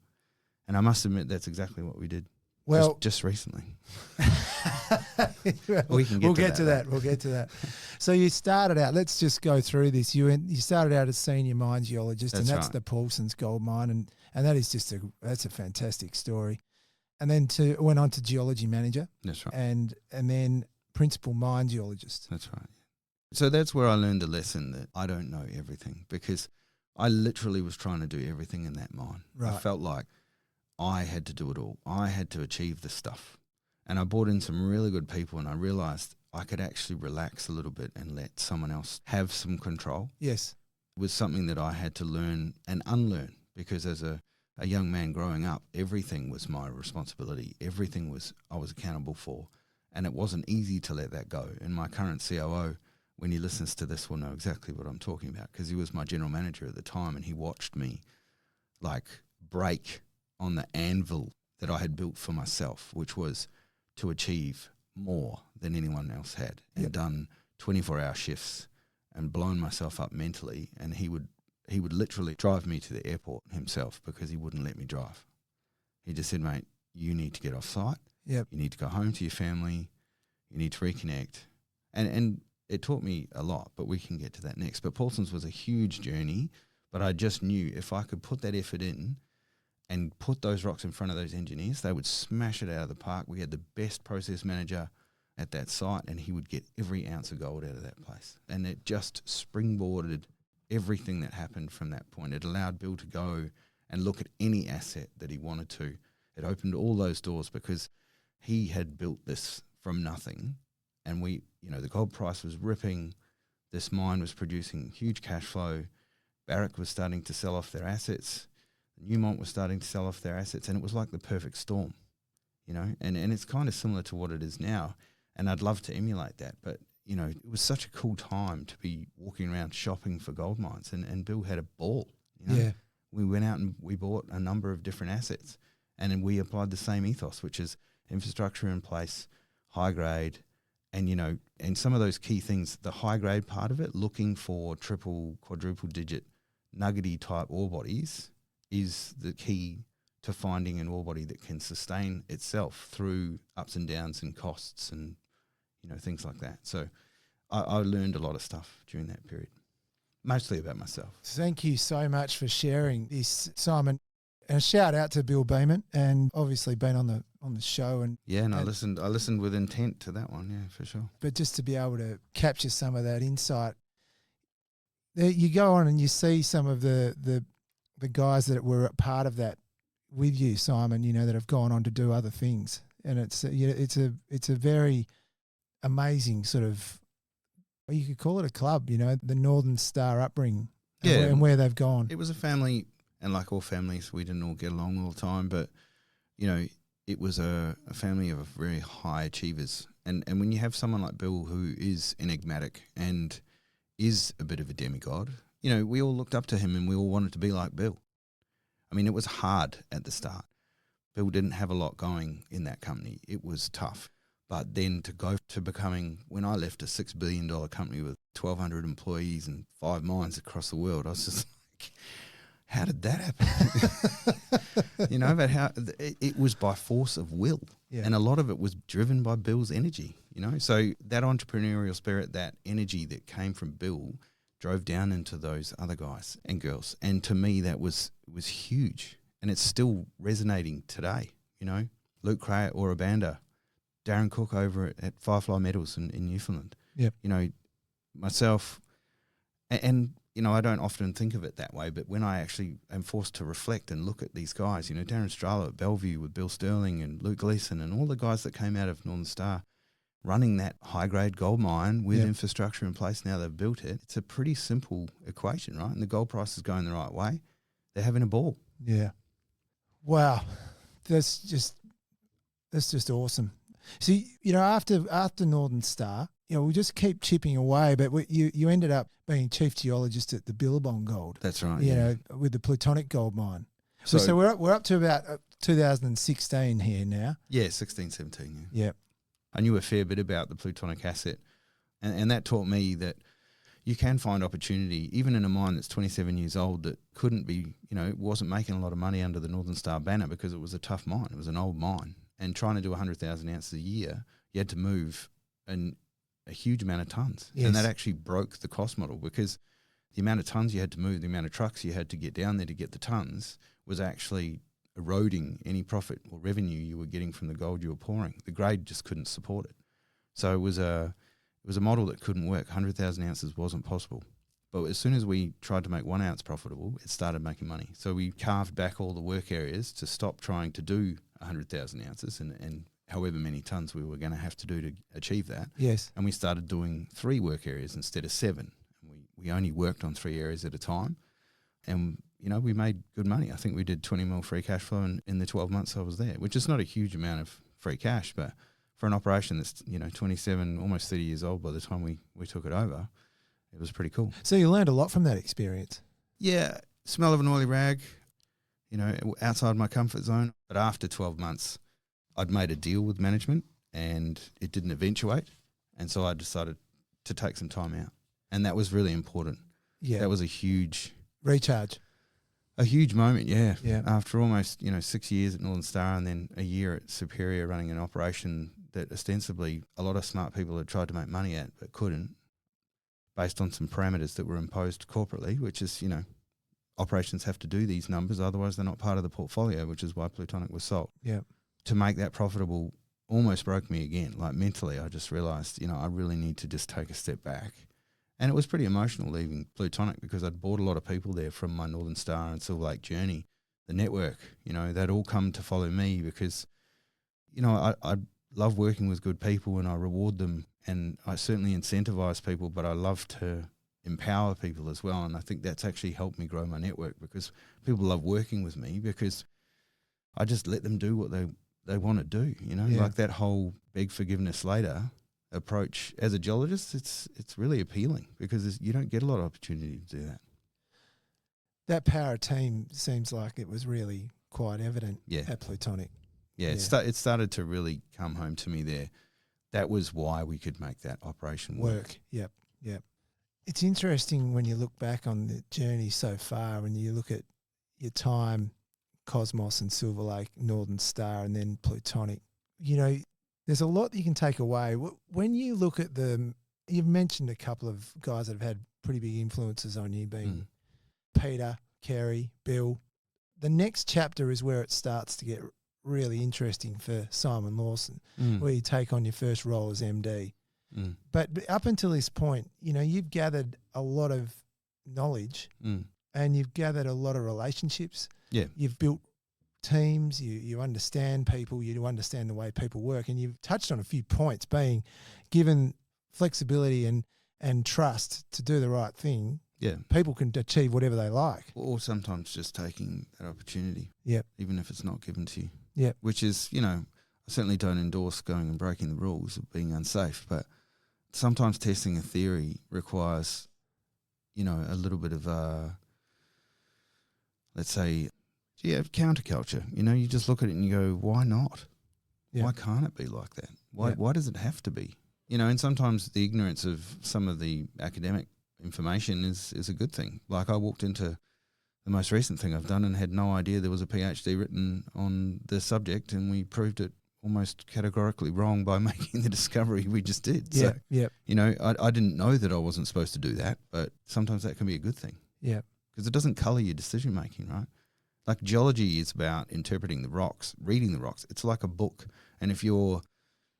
And I must admit that's exactly what we did. Well, just recently. We'll get to that. So you started out, let's just go through this. You started out as senior mine geologist, and that's right. The Paulson's gold mine, and that is that's a fantastic story. And then went on to geology manager. That's right. And then principal mine geologist. That's right. So that's where I learned the lesson that I don't know everything, because I literally was trying to do everything in that mine. Right. I felt like I had to do it all. I had to achieve this stuff. And I brought in some really good people, and I realised I could actually relax a little bit and let someone else have some control. Yes. It was something that I had to learn and unlearn, because as a young man growing up, everything was my responsibility. Everything I was accountable for. And it wasn't easy to let that go. And my current COO, when he listens to this, will know exactly what I'm talking about, because he was my general manager at the time, and he watched me break on the anvil that I had built for myself, which was to achieve more than anyone else had, and done 24-hour shifts and blown myself up mentally. And he would literally drive me to the airport himself because he wouldn't let me drive. He just said, mate, you need to get off site. Yep. You need to go home to your family. You need to reconnect. And it taught me a lot, but we can get to that next. But Paulson's was a huge journey, but I just knew if I could put that effort in and put those rocks in front of those engineers, they would smash it out of the park. We had the best process manager at that site, and he would get every ounce of gold out of that place. And it just springboarded everything that happened from that point. It allowed Bill to go and look at any asset that he wanted to. It opened all those doors because he had built this from nothing, and the gold price was ripping. This mine was producing huge cash flow. Barrick was starting to sell off their assets. Newmont was starting to sell off their assets, and it was like the perfect storm, and it's kind of similar to what it is now, and I'd love to emulate that. But, it was such a cool time to be walking around shopping for gold mines, and Bill had a ball, Yeah. We went out and we bought a number of different assets, and then we applied the same ethos, which is infrastructure in place, high grade, and some of those key things, the high grade part of it, looking for triple, quadruple digit nuggety type ore bodies is the key to finding an ore body that can sustain itself through ups and downs and costs and, things like that. So I learned a lot of stuff during that period, mostly about myself. Thank you so much for sharing this, Simon. And a shout out to Bill Beeman, and obviously been on the show. I listened with intent to that one, yeah, for sure. But just to be able to capture some of that insight, you go on and you see some of the the guys that were a part of that with you, Simon, you know, that have gone on to do other things. And it's a very amazing sort of, you could call it a club, you know, the Northern Star upbringing and where they've gone. It was a family, and like all families, we didn't all get along all the time, but, you know, it was a family of very high achievers. And when you have someone like Bill who is enigmatic and is a bit of a demigod, you know, we all looked up to him and we all wanted to be like Bill. I mean, it was hard at the start. Bill didn't have a lot going in that company. It was tough. But then to go to becoming, when I left a $6 billion company with 1,200 employees and 5 mines across the world, I was just like, how did that happen? You know, but how it was by force of will. Yeah. And a lot of it was driven by Bill's energy, you know. So that entrepreneurial spirit, that energy that came from Bill drove down into those other guys and girls. And to me, that was huge. And it's still resonating today, you know. Luke Cray at Orabanda, Darren Cook over at Firefly Metals in Newfoundland. Yep. You know, myself, and you know, I don't often think of it that way, but when I actually am forced to reflect and look at these guys, you know, Darren Strala at Bellevue with Bill Sterling and Luke Gleeson and all the guys that came out of Northern Star running that high-grade gold mine with infrastructure in place, now they've built it. It's a pretty simple equation, right? And the gold price is going the right way. They're having a ball. Yeah. Wow. That's just awesome. So, you know, after Northern Star, you know, we just keep chipping away, but you ended up being chief geologist at the Billabong Gold. That's right. You know, with the Plutonic gold mine. So we're up to about 2016 here now. Yeah, 16, 17. Yeah. Yep. I knew a fair bit about the Plutonic asset, and that taught me that you can find opportunity, even in a mine that's 27 years old that couldn't be, you know, it wasn't making a lot of money under the Northern Star banner because it was a tough mine. It was an old mine. And trying to do 100,000 ounces a year, you had to move a huge amount of tons. Yes. And that actually broke the cost model because the amount of tons you had to move, the amount of trucks you had to get down there to get the tons was actually eroding any profit or revenue you were getting from the gold you were pouring. The grade just couldn't support it. So it was a model that couldn't work. 100,000 ounces wasn't possible. But as soon as we tried to make 1 ounce profitable, it started making money. So we carved back all the work areas to stop trying to do 100,000 ounces and however many tons we were going to have to do to achieve that. Yes. And we started doing 3 work areas instead of 7. We only worked on 3 areas at a time. And, you know, we made good money. I think we did 20 mil free cash flow in the 12 months I was there, which is not a huge amount of free cash, but for an operation that's, you know, 27, almost 30 years old by the time we took it over, it was pretty cool. So you learned a lot from that experience. Yeah, smell of an oily rag, you know, outside my comfort zone. But after 12 months, I'd made a deal with management and it didn't eventuate. And so I decided to take some time out. And that was really important. Yeah. That was a huge... recharge. A huge moment, yeah. Yeah. After almost, you know, 6 years at Northern Star and then a year at Superior running an operation that ostensibly a lot of smart people had tried to make money at but couldn't, based on some parameters that were imposed corporately, which is, you know, operations have to do these numbers, otherwise they're not part of the portfolio, which is why Plutonic was sold. Yeah. To make that profitable almost broke me again. Like mentally, I just realised, you know, I really need to just take a step back. And it was pretty emotional leaving Plutonic because I'd brought a lot of people there from my Northern Star and Silver Lake journey. The network, you know, they'd all come to follow me because, you know, I love working with good people and I reward them and I certainly incentivize people, but I love to empower people as well. And I think that's actually helped me grow my network because people love working with me because I just let them do what they want to do, you know, like that whole beg forgiveness later approach as a geologist, it's really appealing because you don't get a lot of opportunity to do that. That power team seems like it was really quite evident at Plutonic. Yeah, it started to really come home to me there. That was why we could make that operation work. Yep. It's interesting when you look back on the journey so far and you look at your time, Cosmos and Silver Lake, Northern Star and then Plutonic. You know, there's a lot that you can take away. When you look at you've mentioned a couple of guys that have had pretty big influences on you, being Peter, Kerry, Bill. The next chapter is where it starts to get really interesting for Simon Lawson, where you take on your first role as MD. But up until this point, you know, you've gathered a lot of knowledge and you've gathered a lot of relationships. Yeah. You've built teams, you understand people, you understand the way people work, and you've touched on a few points, being given flexibility and trust to do the right thing. Yeah. People can achieve whatever they like. Or sometimes just taking that opportunity. Yep. Even if it's not given to you. Yep. Which is, I certainly don't endorse going and breaking the rules of being unsafe, but sometimes testing a theory requires, a little bit of, let's say, counterculture. You just look at it and you go, why not? Yeah. Why can't it be like that? Why Yeah. why does it have to be? And sometimes the ignorance of some of the academic information is a good thing. Like I walked into the most recent thing I've done and had no idea there was a PhD written on the subject, and we proved it almost categorically wrong by making the discovery we just did. Yeah, So, yeah, I didn't know that I wasn't supposed to do that, but sometimes that can be a good thing yeah, because it doesn't colour your decision making, right? Like geology is about interpreting the rocks, reading the rocks. It's like a book, and if you're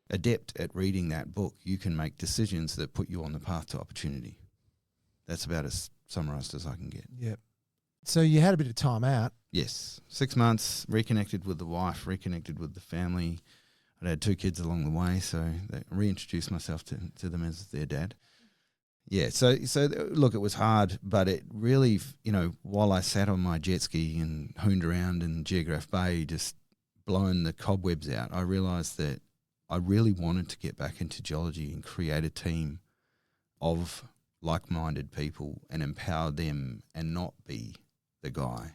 adept at reading that book, you can make decisions that put you on the path to opportunity. That's about as summarised as I can get. yeah. So you had a bit of time out. Yes, 6 months, reconnected with the wife, reconnected with the family. I'd had 2 kids along the way, so I reintroduced myself to them as their dad. Yeah, so look, it was hard, but it really, while I sat on my jet ski and hooned around in Geograph Bay, just blowing the cobwebs out, I realised that I really wanted to get back into geology and create a team of like-minded people and empower them and not be the guy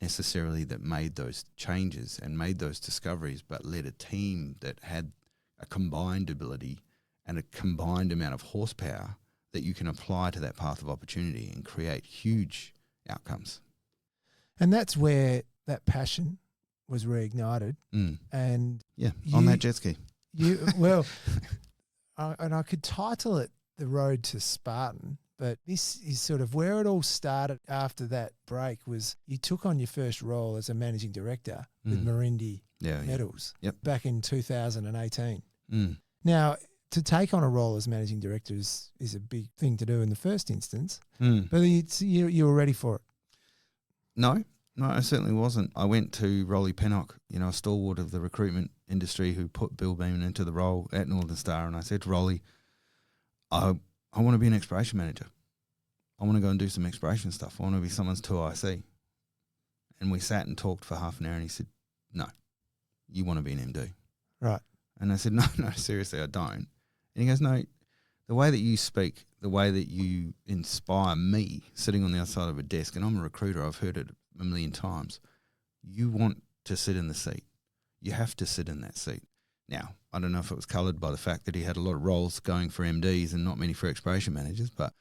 necessarily that made those changes and made those discoveries, but led a team that had a combined ability and a combined amount of horsepower that you can apply to that path of opportunity and create huge outcomes. And that's where that passion was reignited. And yeah, on that jet ski. And I could title it The Road to Spartan, but this is sort of where it all started after that break. Was you took on your first role as a managing director with Marindi Metals back in 2018. Now, to take on a role as managing director is a big thing to do in the first instance, but you were ready for it. No, I certainly wasn't. I went to Rolly Pennock, a stalwart of the recruitment industry who put Bill Beeman into the role at Northern Star, and I said to Rolly, I want to be an exploration manager. I want to go and do some exploration stuff. I want to be someone's 2IC. And we sat and talked for half an hour, and he said, no, you want to be an MD. Right. And I said, no, seriously, I don't. And he goes, no, the way that you speak, the way that you inspire me sitting on the outside of a desk, and I'm a recruiter, I've heard it a million times, you want to sit in the seat. You have to sit in that seat. Now, I don't know if it was coloured by the fact that he had a lot of roles going for MDs and not many for exploration managers, but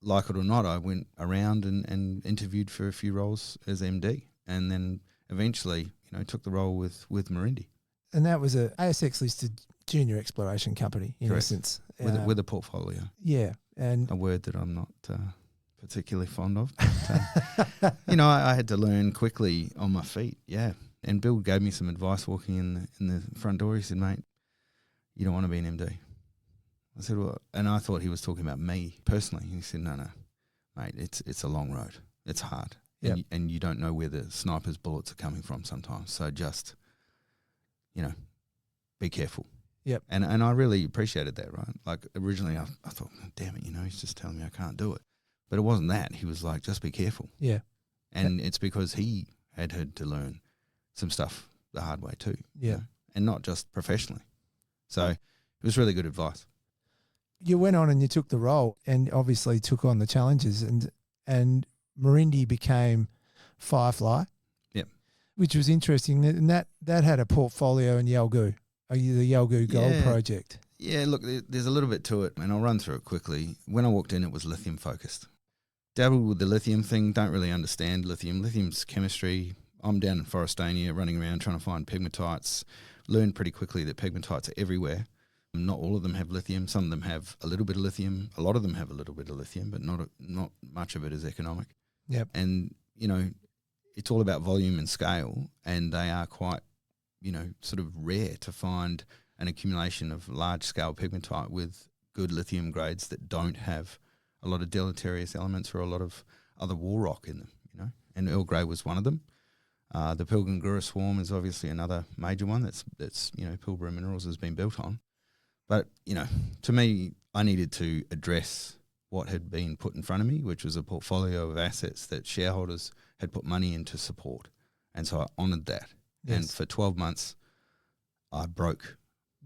like it or not, I went around and interviewed for a few roles as MD, and then eventually, took the role with Marindi. And that was a ASX listed junior exploration company in Correct. essence. With a portfolio. Yeah. And a word that I'm not particularly fond of. But, I had to learn quickly on my feet, yeah. And Bill gave me some advice walking in the front door. He said, mate, you don't want to be an MD. I said, well, and I thought he was talking about me personally. He said, no, mate, it's a long road. It's hard. Yep. And you don't know where the sniper's bullets are coming from sometimes. So just, be careful. Yep. And I really appreciated that, right? Like originally I thought, damn it, he's just telling me I can't do it. But it wasn't that. He was like, just be careful. Yeah. And it's because he had to learn some stuff the hard way too. Yeah. And not just professionally. So it was really good advice. You went on and you took the role and obviously took on the challenges, and Marindi became Firefly. Yep. Which was interesting. And that had a portfolio in Yalgoo, the Yalgoo Gold Project. Yeah, look, there's a little bit to it, and I'll run through it quickly. When I walked in, it was lithium focused. Dabbled with the lithium thing, don't really understand lithium. Lithium's chemistry. I'm down in Forestania running around trying to find pegmatites. Learned pretty quickly that pegmatites are everywhere. Not all of them have lithium. Some of them have a little bit of lithium. A lot of them have a little bit of lithium, but not much of it is economic. Yep. And, it's all about volume and scale, and they are quite, sort of rare to find an accumulation of large-scale pegmatite with good lithium grades that don't have a lot of deleterious elements or a lot of other wall rock in them, and Earl Grey was one of them. The Pilgangoora Swarm is obviously another major one that's Pilbara Minerals has been built on. But, to me, I needed to address what had been put in front of me, which was a portfolio of assets that shareholders had put money in to support. And so I honoured that. Yes. And for 12 months, I broke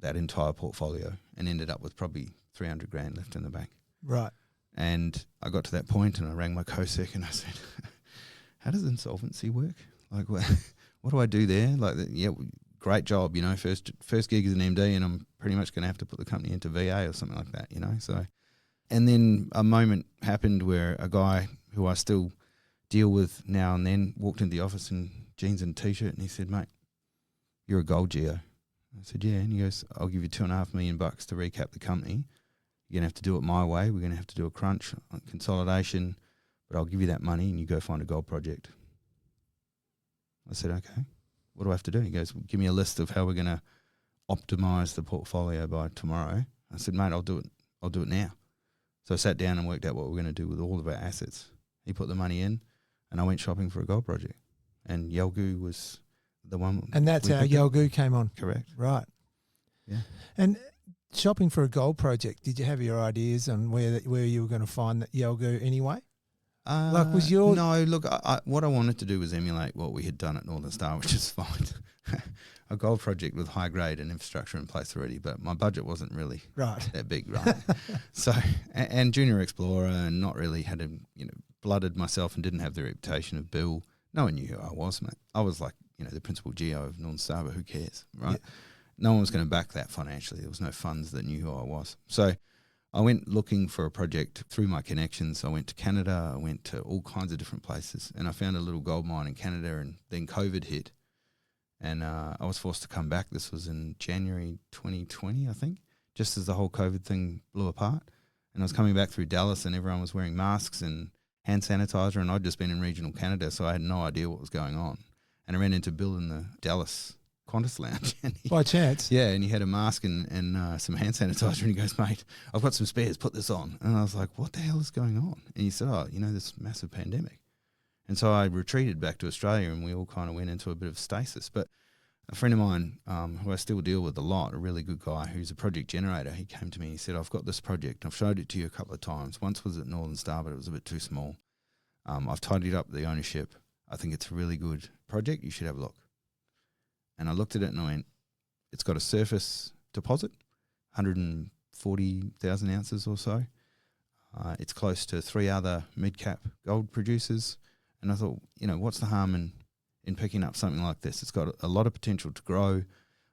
that entire portfolio and ended up with probably 300 grand left in the bank. Right. And I got to that point and I rang my co-sec and I said, how does insolvency work? Like, what do I do there? Like, great job, first gig as an MD and I'm pretty much going to have to put the company into VA or something like that, So, and then a moment happened where a guy who I still deal with now and then walked into the office in jeans and T-shirt and he said, mate, you're a gold geo. I said, yeah. And he goes, I'll give you $2.5 million to recap the company. You're going to have to do it my way. We're going to have to do a crunch, consolidation, but I'll give you that money and you go find a gold project. I said, okay, what do I have to do? He goes, well, give me a list of how we're going to optimize the portfolio by tomorrow. I said, mate, I'll do it now. So I sat down and worked out what we're going to do with all of our assets. He put the money in and I went shopping for a gold project. And Yalgoo was the one. And that's how Yalgoo came on. Correct. Right. Yeah. And shopping for a gold project, did you have your ideas on where you were going to find that Yalgoo anyway? No, look, what I wanted to do was emulate what we had done at Northern Star, which is fine. A gold project with high grade and infrastructure in place already, but my budget wasn't really that big, right? So, and junior explorer and not really had blooded myself and didn't have the reputation of Bill. No one knew who I was, mate. I was like, the principal geo of Northern Star, but who cares, right? Yeah. No one was going to back that financially. There was no funds that knew who I was. So I went looking for a project through my connections. I went to Canada. I went to all kinds of different places. And I found a little gold mine in Canada, and then COVID hit. And I was forced to come back. This was in January 2020, I think, just as the whole COVID thing blew apart. And I was coming back through Dallas, and everyone was wearing masks and hand sanitizer, and I'd just been in regional Canada, so I had no idea what was going on. And I ran into Bill in the Dallas Qantas lounge. By chance? Yeah, and he had a mask and some hand sanitizer, and he goes, mate, I've got some spares, put this on. And I was like, what the hell is going on? And he said, this massive pandemic. And so I retreated back to Australia, and we all kind of went into a bit of stasis. But a friend of mine who I still deal with a lot, a really good guy who's a project generator, he came to me and he said, I've got this project. I've showed it to you a couple of times. Once was at Northern Star, but it was a bit too small. I've tidied up the ownership. I think it's a really good project. You should have a look. And I looked at it and I went, it's got a surface deposit, 140,000 ounces or so. It's close to 3 other mid-cap gold producers. And I thought, what's the harm in picking up something like this? It's got a lot of potential to grow.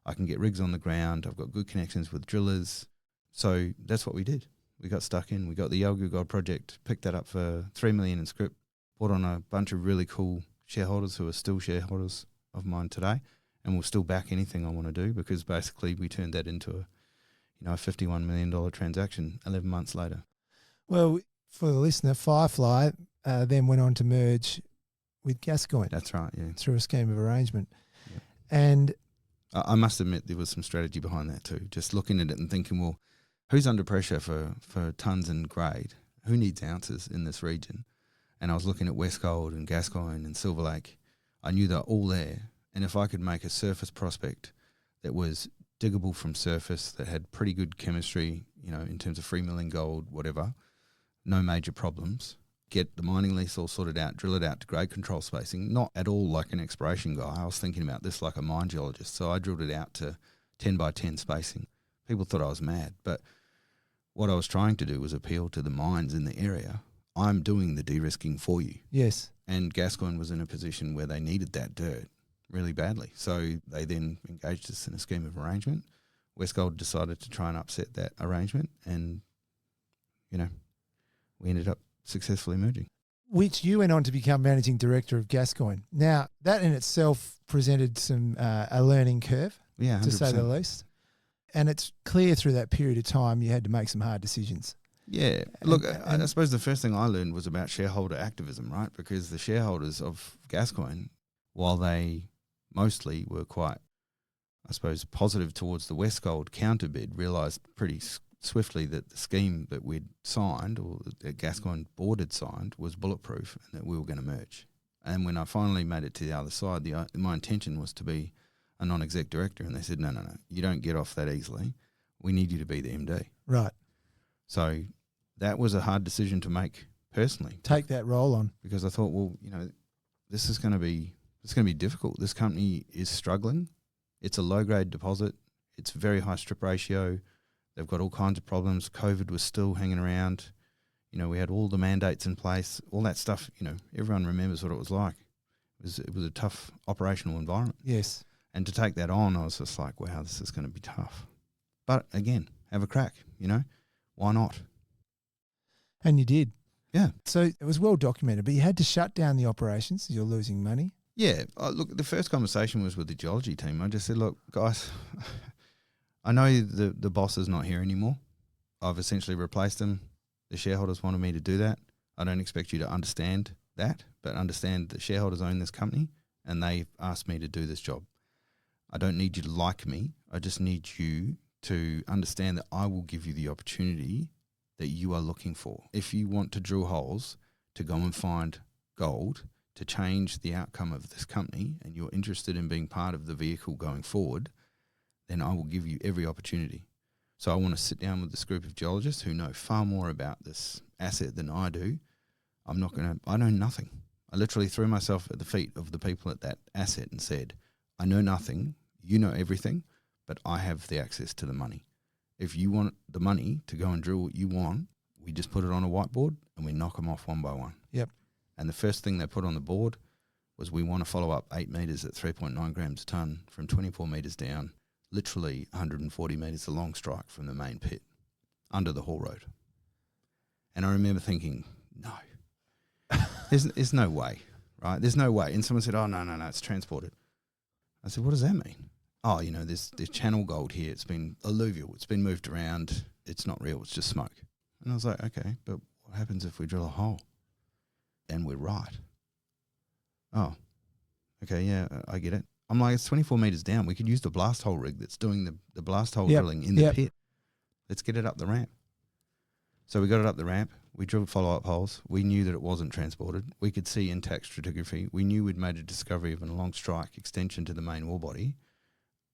I can get rigs on the ground. I've got good connections with drillers. So that's what we did. We got stuck in. We got the Yalgoo Gold Project, picked that up for $3 million in scrip, brought on a bunch of really cool shareholders who are still shareholders of mine today, and will still back anything I want to do, because basically we turned that into a $51 million transaction 11 months later. Well, for the listener, Firefly then went on to merge with Gascoyne. That's right, yeah. Through a scheme of arrangement. Yep. And I must admit there was some strategy behind that too, just looking at it and thinking, well, who's under pressure for tonnes and grade? Who needs ounces in this region? And I was looking at Westgold and Gascoyne and Silver Lake. I knew they're all there. And if I could make a surface prospect that was diggable from surface, that had pretty good chemistry, in terms of free milling gold, whatever, no major problems, get the mining lease all sorted out, drill it out to grade control spacing, not at all like an exploration guy. I was thinking about this like a mine geologist. So I drilled it out to 10 by 10 spacing. People thought I was mad, but what I was trying to do was appeal to the mines in the area. I'm doing the de-risking for you. Yes. And Gascoyne was in a position where they needed that dirt really badly. So they then engaged us in a scheme of arrangement. Westgold decided to try and upset that arrangement, and, we ended up successfully merging. Which you went on to become managing director of Gascoyne. Now, that in itself presented some a learning curve, yeah, 100%. To say the least. And it's clear through that period of time you had to make some hard decisions. Yeah. Look, I suppose the first thing I learned was about shareholder activism, right? Because the shareholders of Gascoyne, while they mostly were quite, I suppose, positive towards the Westgold counterbid, realised pretty swiftly that the scheme that we'd signed, or that Gascoyne board had signed, was bulletproof and that we were going to merge. And when I finally made it to the other side, my intention was to be a non-exec director, and they said, no, you don't get off that easily. We need you to be the MD. Right. So that was a hard decision to make personally. Take that role on. Because I thought, well, this is going to be difficult. This company is struggling. It's a low-grade deposit. It's very high strip ratio. They've got all kinds of problems. COVID was still hanging around. We had all the mandates in place, all that stuff. Everyone remembers what it was like. It was a tough operational environment. Yes. And to take that on, I was just like, wow, this is going to be tough. But again, have a crack, why not? And you did. Yeah. So it was well documented, but you had to shut down the operations. You're losing money. Yeah. Look, the first conversation was with the geology team. I just said, look, guys, I know the boss is not here anymore. I've essentially replaced him. The shareholders wanted me to do that. I don't expect you to understand that, but understand the shareholders own this company and they asked me to do this job. I don't need you to like me. I just need you to understand that I will give you the opportunity that you are looking for. If you want to drill holes to go and find gold to change the outcome of this company and you're interested in being part of the vehicle going forward, then I will give you every opportunity. So I want to sit down with this group of geologists who know far more about this asset than I do. I know nothing. I literally threw myself at the feet of the people at that asset and said, I know nothing, you know everything, but I have the access to the money. If you want the money to go and drill what you want, we just put it on a whiteboard and we knock them off one by one. Yep. And the first thing they put on the board was we want to follow up 8 metres at 3.9 grams a tonne from 24 metres down, literally 140 metres a long strike from the main pit, under the haul road. And I remember thinking, no, there's no way, right? There's no way. And someone said, oh, no, it's transported. I said, what does that mean? Oh, there's channel gold here. It's been alluvial. It's been moved around. It's not real. It's just smoke. And I was like, okay, but what happens if we drill a hole and we're right? Oh, okay, yeah, I get it. I'm like, it's 24 metres down. We could use the blast hole rig that's doing the blast hole drilling in the pit. Let's get it up the ramp. So we got it up the ramp. We drilled follow-up holes. We knew that it wasn't transported. We could see intact stratigraphy. We knew we'd made a discovery of a long strike extension to the main ore body.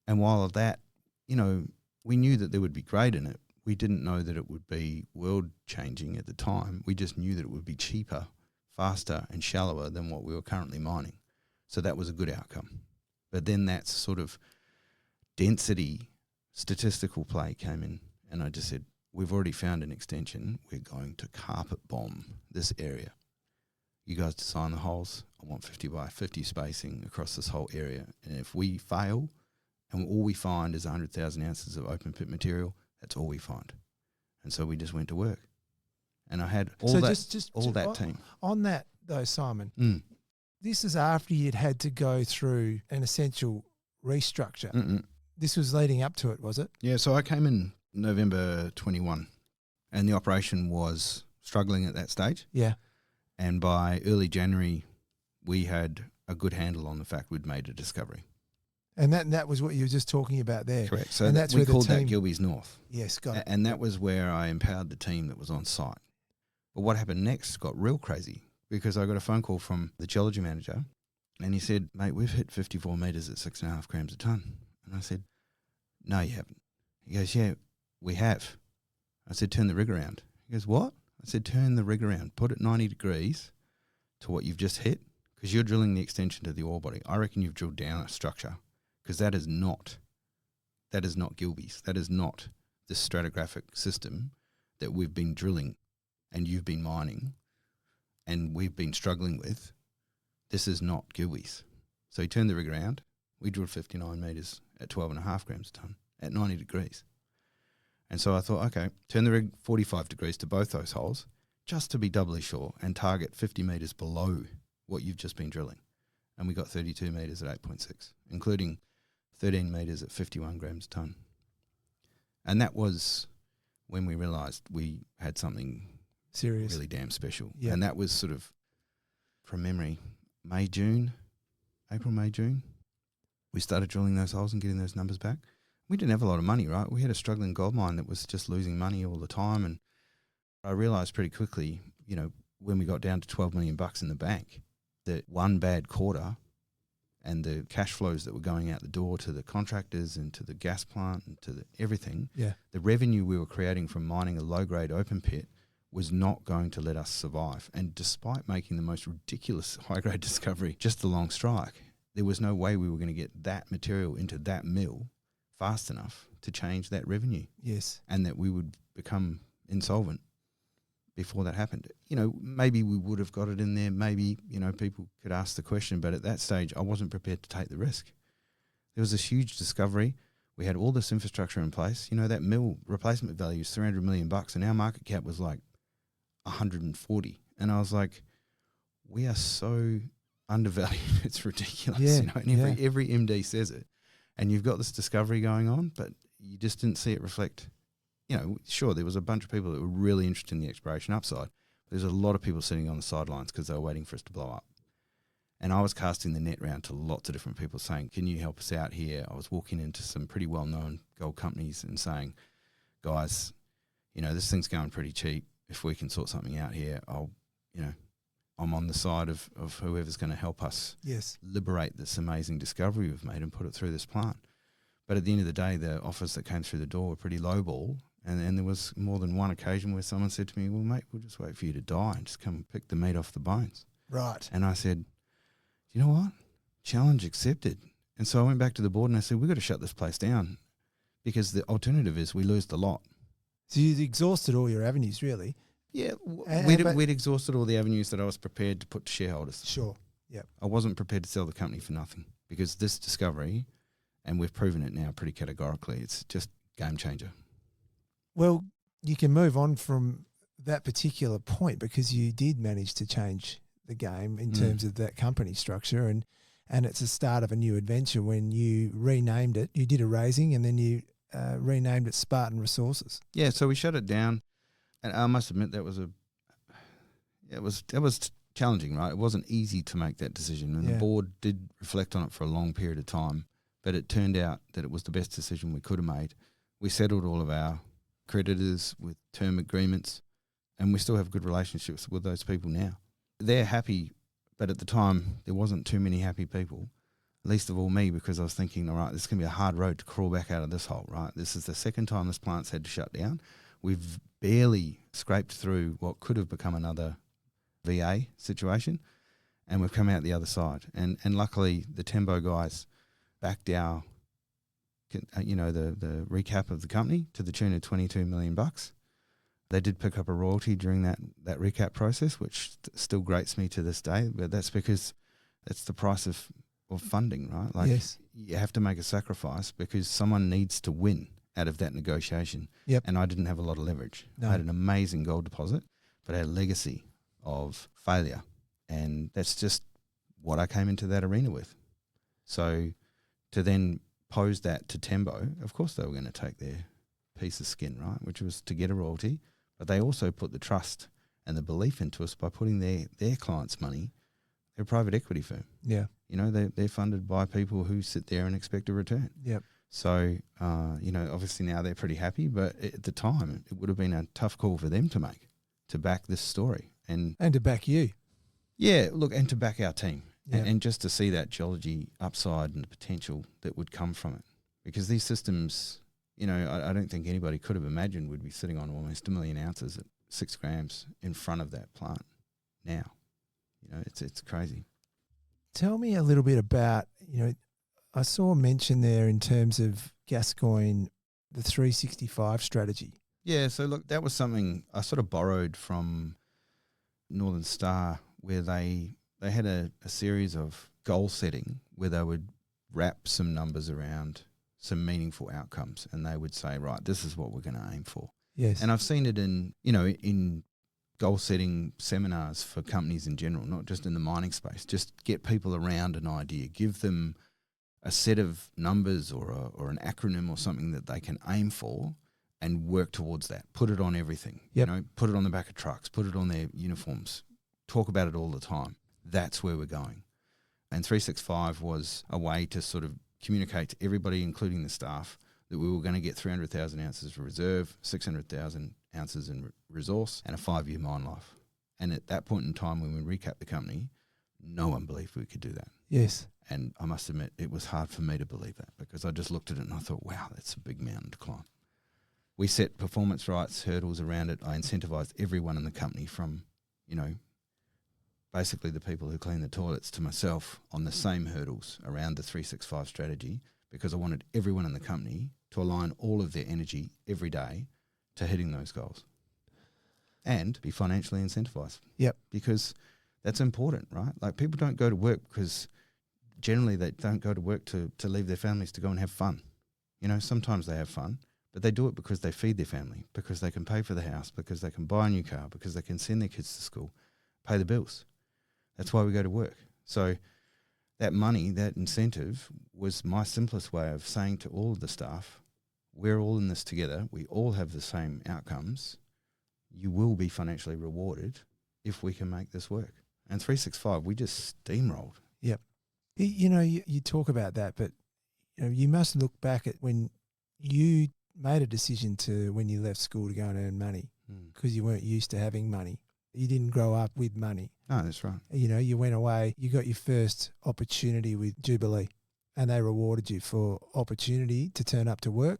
And while that, we knew that there would be grade in it. We didn't know that it would be world-changing at the time. We just knew that it would be cheaper, faster and shallower than what we were currently mining. So that was a good outcome. But then that sort of density statistical play came in, and I just said, we've already found an extension. We're going to carpet bomb this area. You guys design the holes. I want 50 by 50 spacing across this whole area. And if we fail and all we find is 100,000 ounces of open pit material, that's all we find. And so we just went to work. And I had all that team. On that though, Simon, this is after you'd had to go through an essential restructure. This was leading up to it, was it? Yeah, so I came in November 21 and the operation was struggling at that stage. Yeah. And by early January, we had a good handle on the fact we'd made a discovery. And that was what you were just talking about there. Correct. So and that's we where called the team, that Gilby's North. Yes, got it. And that was where I empowered the team that was on site. But what happened next got real crazy because I got a phone call from the geology manager and he said, mate, we've hit 54 metres at 6.5 grams a tonne. And I said, no, you haven't. He goes, yeah, we have. I said, turn the rig around. He goes, what? I said, turn the rig around. Put it 90 degrees to what you've just hit because you're drilling the extension to the ore body. I reckon you've drilled down a structure because that is not Gilby's. That is not the stratigraphic system that we've been drilling and you've been mining and we've been struggling with. This is not Gilby's. So he turned the rig around. We drilled 59 metres at 12.5 grams a tonne at 90 degrees. And so I thought, okay, turn the rig 45 degrees to both those holes just to be doubly sure and target 50 metres below what you've just been drilling. And we got 32 metres at 8.6, including 13 metres at 51 grams a tonne. And that was when we realised we had something serious, really damn special. Yep. And that was sort of, from memory, April, May, June. We started drilling those holes and getting those numbers back. we didn't have a lot of money, right? We had a struggling gold mine that was just losing money all the time. And I realised pretty quickly, when we got down to 12 million bucks in the bank, that one bad quarter and the cash flows that were going out the door to the contractors and to the gas plant and to everything, the revenue we were creating from mining a low-grade open pit was not going to let us survive. And despite making the most ridiculous high-grade discovery, just the long strike, there was no way we were going to get that material into that mill fast enough to change that revenue. Yes. And that we would become insolvent before that happened. Maybe we would have got it in there. Maybe, people could ask the question. But at that stage, I wasn't prepared to take the risk. There was this huge discovery. We had all this infrastructure in place. That mill replacement value is 300 million bucks, and our market cap was like 140. And I was like, we are so undervalued. It's ridiculous. Yeah, and every MD says it. And you've got this discovery going on, but you just didn't see it reflect. Sure, there was a bunch of people that were really interested in the exploration upside, but there's a lot of people sitting on the sidelines because they were waiting for us to blow up. And I was casting the net round to lots of different people saying, can you help us out here? I was walking into some pretty well-known gold companies and saying, guys, this thing's going pretty cheap. If we can sort something out here, I'm on the side of whoever's going to help us liberate this amazing discovery we've made and put it through this plant. But at the end of the day, the offers that came through the door were pretty lowball. And there was more than one occasion where someone said to me, well, mate, we'll just wait for you to die and just come and pick the meat off the bones. Right. And I said, you know what? Challenge accepted. And so I went back to the board and I said, we've got to shut this place down because the alternative is we lose the lot. So you'd exhausted all your avenues, really? Yeah. We'd exhausted all the avenues that I was prepared to put to shareholders. Sure. Yeah. I wasn't prepared to sell the company for nothing because this discovery, and we've proven it now pretty categorically, it's just game changer. Well, you can move on from that particular point because you did manage to change the game in terms of that company structure, and it's the start of a new adventure when you renamed it. You did a raising and then you renamed it Spartan Resources. Yeah, so we shut it down, and I must admit that was challenging, right? It wasn't easy to make that decision, and the board did reflect on it for a long period of time, but it turned out that it was the best decision we could have made. We settled all of our creditors with term agreements, and we still have good relationships with those people now. They're happy, but at the time there wasn't too many happy people, least of all me, because I was thinking, all right, this is going to be a hard road to crawl back out of this hole, right? This is the second time this plant's had to shut down. We've barely scraped through what could have become another VA situation, and we've come out the other side. And luckily the Tembo guys backed our the recap of the company to the tune of 22 million bucks. They did pick up a royalty during that recap process, which still grates me to this day, but that's because it's the price of funding, right? Like you have to make a sacrifice because someone needs to win out of that negotiation. Yep. And I didn't have a lot of leverage. No. I had an amazing gold deposit, but I had a legacy of failure. And that's just what I came into that arena with. So to then pose that to Tembo, of course they were going to take their piece of skin, right, which was to get a royalty, but they also put the trust and the belief into us by putting their clients' money. They're a private equity firm. Yeah. They're funded by people who sit there and expect a return. Yep. So, obviously now they're pretty happy, but at the time it would have been a tough call for them to make, to back this story. And to back you. Yeah, look, and to back our team. Yep. And just to see that geology upside and the potential that would come from it. Because these systems, I don't think anybody could have imagined we'd be sitting on almost 1 million ounces at 6 grams in front of that plant now. It's crazy. Tell me a little bit about, I saw a mention there in terms of Gascoyne, the 365 strategy. Yeah, so look, that was something I sort of borrowed from Northern Star, where they had a series of goal setting where they would wrap some numbers around some meaningful outcomes, and they would say, right, this is what we're going to aim for. Yes. And I've seen it in goal setting seminars for companies in general, not just in the mining space. Just get people around an idea, give them a set of numbers or an acronym or something that they can aim for and work towards that. Put it on everything. Yep. Put it on the back of trucks, put it on their uniforms, talk about it all the time. That's where we're going. And 365 was a way to sort of communicate to everybody, including the staff, that we were going to get 300,000 ounces of reserve, 600,000 ounces in resource, and a 5-year mine life. And at that point in time, when we recapped the company, no one believed we could do that. Yes. And I must admit, it was hard for me to believe that, because I just looked at it and I thought, wow, that's a big mountain to climb. We set performance rights, hurdles around it. I incentivized everyone in the company from, basically the people who clean the toilets to myself on the same hurdles around the 365 strategy, because I wanted everyone in the company to align all of their energy every day to hitting those goals and be financially incentivized. Yep. Because that's important, right? Like, people don't go to work because generally they don't go to work to leave their families to go and have fun. Sometimes they have fun, but they do it because they feed their family, because they can pay for the house, because they can buy a new car, because they can send their kids to school, pay the bills. That's why we go to work. So that money, that incentive, was my simplest way of saying to all of the staff, we're all in this together. We all have the same outcomes. You will be financially rewarded if we can make this work. And 365, we just steamrolled. Yep. You talk about that, but you must look back at when you made a decision to, when you left school, to go and earn money, because you weren't used to having money. You didn't grow up with money. No, that's right. You went away, you got your first opportunity with Jubilee, and they rewarded you for opportunity to turn up to work,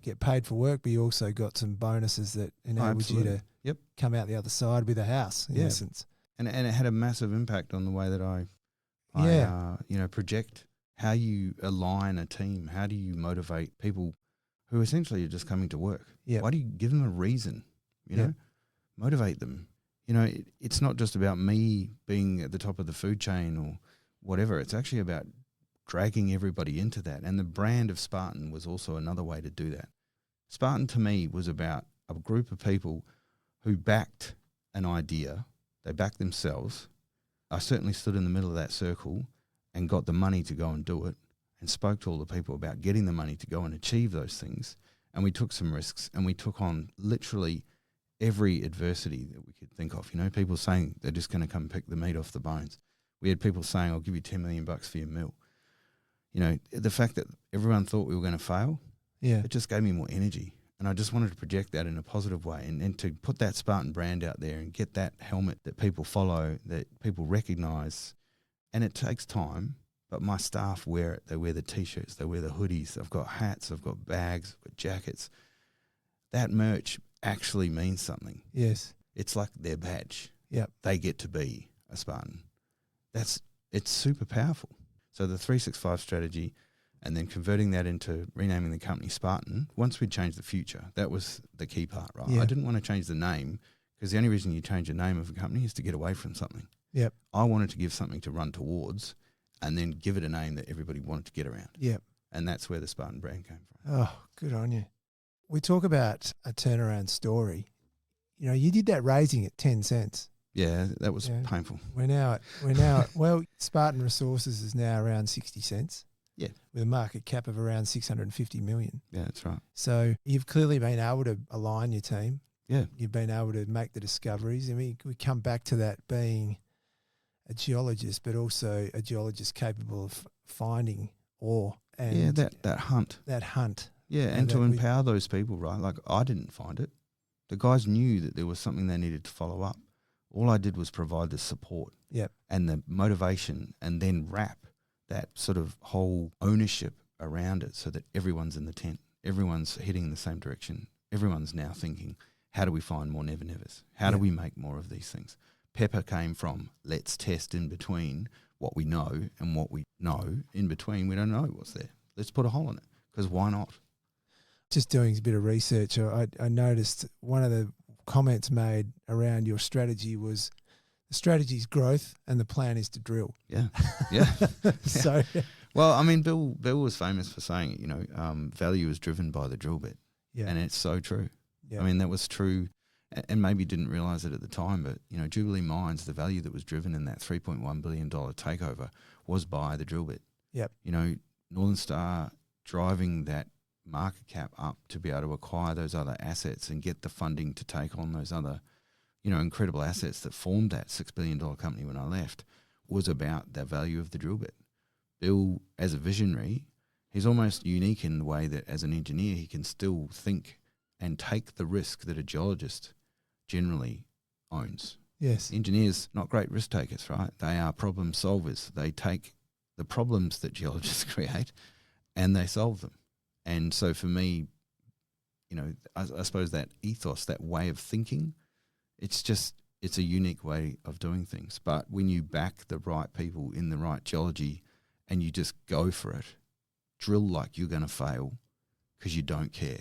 get paid for work, but you also got some bonuses that enabled you to come out the other side with a house, in essence. And it had a massive impact on the way that I project how you align a team. How do you motivate people who essentially are just coming to work? Yep. Why do you give them a reason? Motivate them. It's not just about me being at the top of the food chain or whatever. It's actually about dragging everybody into that. And the brand of Spartan was also another way to do that. Spartan, to me, was about a group of people who backed an idea. They backed themselves. I certainly stood in the middle of that circle and got the money to go and do it, and spoke to all the people about getting the money to go and achieve those things. And we took some risks, and we took on literally every adversity that we could think of. People saying they're just going to come pick the meat off the bones. We had people saying, I'll give you $10 million for your mill. The fact that everyone thought we were going to fail, it just gave me more energy. And I just wanted to project that in a positive way, and to put that Spartan brand out there and get that helmet that people follow, that people recognise. And it takes time, but my staff wear it. They wear the T-shirts, they wear the hoodies. I've got hats, I've got bags, I've got jackets. That merch actually means something. Yes. It's like their badge. Yep. They get to be a Spartan. It's super powerful. So the 365 strategy, and then converting that into renaming the company Spartan, once we'd changed the future, that was the key part, right? Yeah. I didn't want to change the name, because the only reason you change the name of a company is to get away from something. Yep. I wanted to give something to run towards, and then give it a name that everybody wanted to get around. Yep. And that's where the Spartan brand came from. Oh, good on you. We talk about a turnaround story. You did that raising at 10 cents. Yeah, that was painful. We're now well, Spartan Resources is now around 60 cents. Yeah. With a market cap of around 650 million. Yeah, that's right. So you've clearly been able to align your team. Yeah. You've been able to make the discoveries. I mean, we come back to that being a geologist, but also a geologist capable of finding ore. And that hunt. That hunt. Yeah, and to empower those people, right? Like, I didn't find it. The guys knew that there was something they needed to follow up. All I did was provide the support and the motivation, and then wrap that sort of whole ownership around it so that everyone's in the tent. Everyone's heading in the same direction. Everyone's now thinking, how do we find more Never Nevers? How do we make more of these things? Pepper came from, let's test in between what we know and what we know in between. We don't know what's there. Let's put a hole in it, because why not? Just doing a bit of research, I noticed one of the comments made around your strategy was the strategy's growth and the plan is to drill. Yeah. So, well, I mean, Bill was famous for saying, value is driven by the drill bit. Yeah. And it's so true. Yeah. I mean, that was true, and maybe didn't realise it at the time, but, Jubilee Mines, the value that was driven in that $3.1 billion takeover was by the drill bit. Yep. Northern Star driving that market cap up to be able to acquire those other assets and get the funding to take on those other, incredible assets that formed that $6 billion company when I left, was about the value of the drill bit. Bill, as a visionary, He's almost unique in the way that as an engineer, he can still think and take the risk that a geologist generally owns. Yes. Engineers, not great risk takers, right? They are problem solvers. They take the problems that geologists create and they solve them. And so for me, I suppose that ethos, that way of thinking, it's a unique way of doing things. But when you back the right people in the right geology and you just go for it, drill like you're going to fail because you don't care.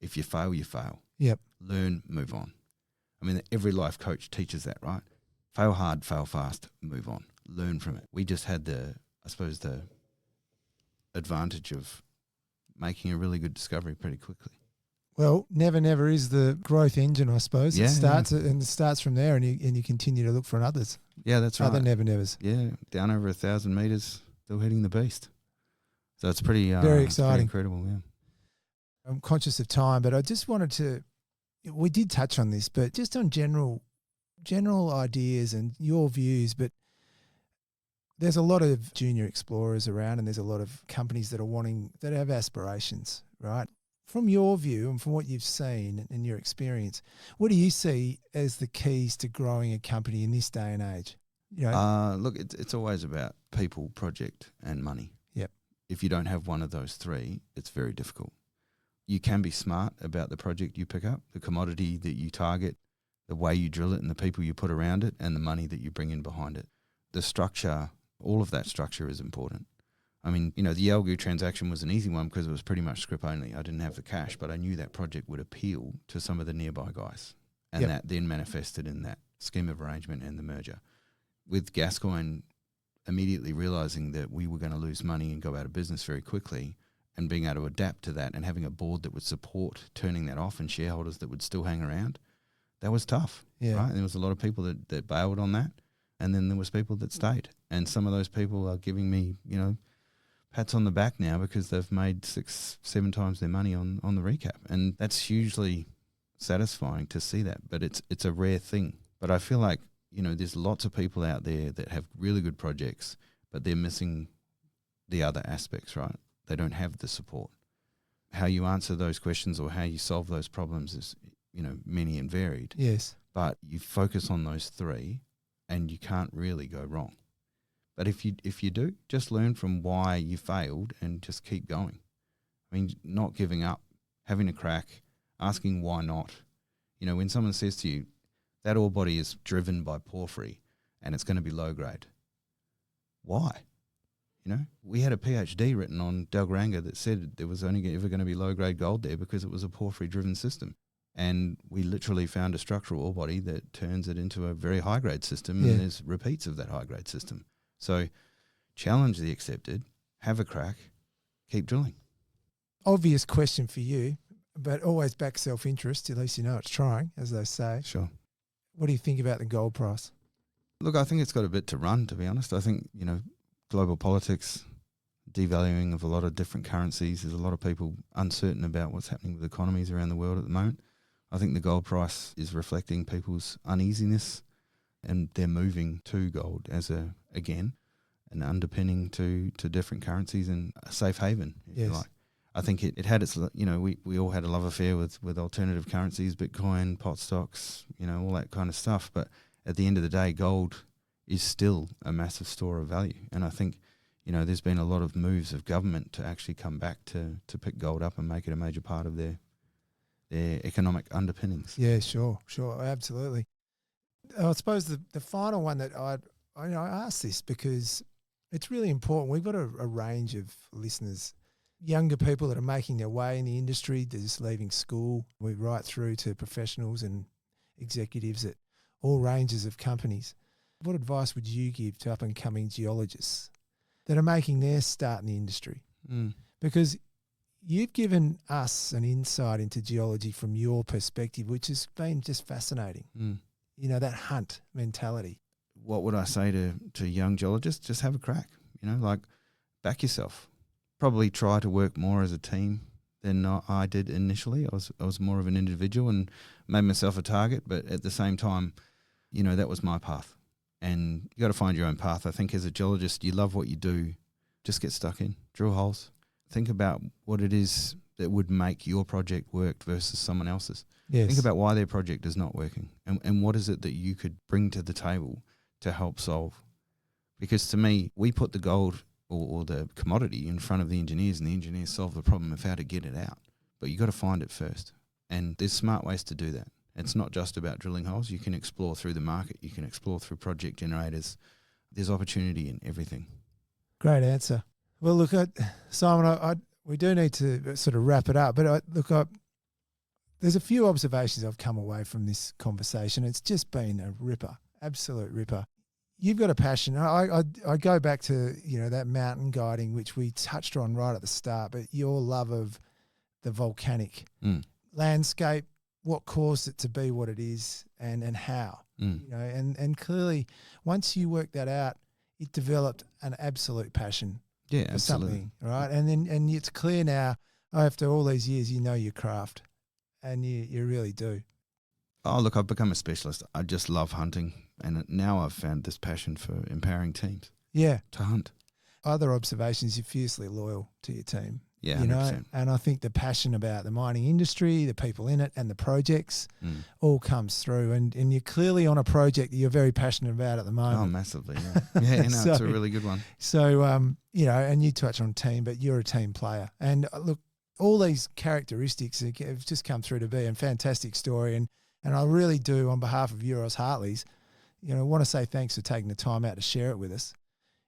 If you fail, you fail. Yep. Learn, move on. I mean, every life coach teaches that, right? Fail hard, fail fast, move on. Learn from it. We just had the advantage of making a really good discovery pretty quickly. Well, never is the growth engine, I suppose. Yeah, it starts from there, and you continue to look for others. Yeah, that's right. Other nevers. Yeah, down over 1,000 meters, still hitting the beast. So it's pretty very exciting, pretty incredible. Yeah. I'm conscious of time, but I just wanted to. We did touch on this, but just on general ideas and your views. But there's a lot of junior explorers around, and there's a lot of companies that have aspirations, right? From your view and from what you've seen and your experience, what do you see as the keys to growing a company in this day and age? Look, it's always about people, project, and money. Yep. If you don't have one of those three, it's very difficult. You can be smart about the project you pick up, the commodity that you target, the way you drill it and the people you put around it and the money that you bring in behind it. The structure, all of that structure is important. I mean, the Yalgoo transaction was an easy one because it was pretty much scrip only. I didn't have the cash, but I knew that project would appeal to some of the nearby guys. And that then manifested in that scheme of arrangement and the merger. With Gascoyne immediately realising that we were going to lose money and go out of business very quickly, and being able to adapt to that and having a board that would support turning that off and shareholders that would still hang around, that was tough, right? And there was a lot of people that bailed on that, and then there was people that stayed. And some of those people are giving me, pats on the back now because they've made 6-7 times their money on the recap. And that's hugely satisfying to see that, but it's a rare thing. But I feel like, there's lots of people out there that have really good projects, but they're missing the other aspects, right? They don't have the support. How you answer those questions or how you solve those problems is, many and varied. Yes. But you focus on those three and you can't really go wrong. But if you do, just learn from why you failed and just keep going. I mean, not giving up, having a crack, asking why not. When someone says to you, that ore body is driven by porphyry and it's going to be low grade. Why? We had a PhD written on Dalgaranga that said there was only ever going to be low-grade gold there because it was a porphyry-driven system. And we literally found a structural ore body that turns it into a very high-grade system, and there's repeats of that high-grade system. So challenge the accepted, have a crack, keep drilling. Obvious question for you, but always back self-interest. At least it's trying, as they say. Sure. What do you think about the gold price? Look, I think it's got a bit to run, to be honest. I think, global politics, devaluing of a lot of different currencies. There's a lot of people uncertain about what's happening with economies around the world at the moment. I think the gold price is reflecting people's uneasiness, and they're moving to gold as an underpinning to different currencies and a safe haven, if you like. I think it had its, we all had a love affair with alternative currencies, Bitcoin, pot stocks, all that kind of stuff. But at the end of the day, gold is still a massive store of value. And I think, there's been a lot of moves of government to actually come back to pick gold up and make it a major part of their economic underpinnings. Yeah, sure, absolutely. I suppose the final one that I asked this because it's really important. We've got a range of listeners, younger people that are making their way in the industry, they're just leaving school. We're right through to professionals and executives at all ranges of companies. What advice would you give to up-and-coming geologists that are making their start in the industry? Because you've given us an insight into geology from your perspective, which has been just fascinating. That hunt mentality. What would I say to young geologists? Just have a crack, back yourself. Probably try to work more as a team than I did initially. I was more of an individual and made myself a target, but at the same time, that was my path. And you got to find your own path. I think as a geologist, you love what you do. Just get stuck in, drill holes, think about what it is that would make your project work versus someone else's. Yes. Think about why their project is not working and what is it that you could bring to the table to help solve. Because to me, we put the gold or the commodity in front of the engineers, and the engineers solve the problem of how to get it out. But you got to find it first. And there's smart ways to do that. It's not just about drilling holes. You can explore through the market. You can explore through project generators. There's opportunity in everything. Great answer. Well, look, Simon, we do need to sort of wrap it up. But there's a few observations I've come away from this conversation. It's just been a ripper, absolute ripper. You've got a passion. I go back to, that mountain guiding, which we touched on right at the start, but your love of the volcanic landscape, what caused it to be what it is, and how, and clearly once you work that out, it developed an absolute passion for absolutely. something, right? And it's clear now, after all these years, you know your craft, and you really do. Oh, look, I've become a specialist. I just love hunting, and now I've found this passion for empowering teams. Yeah. To hunt. Other observations, you're fiercely loyal to your team. Yeah, 100%. And I think the passion about the mining industry, the people in it, and the projects all comes through. And you're clearly on a project that you're very passionate about at the moment. Oh, massively, yeah. Yeah, So- it's a really good one. So, and you touch on team, but you're a team player. And look, all these characteristics have just come through to be a fantastic story. And I really do, on behalf of Euros Hartleys, want to say thanks for taking the time out to share it with us.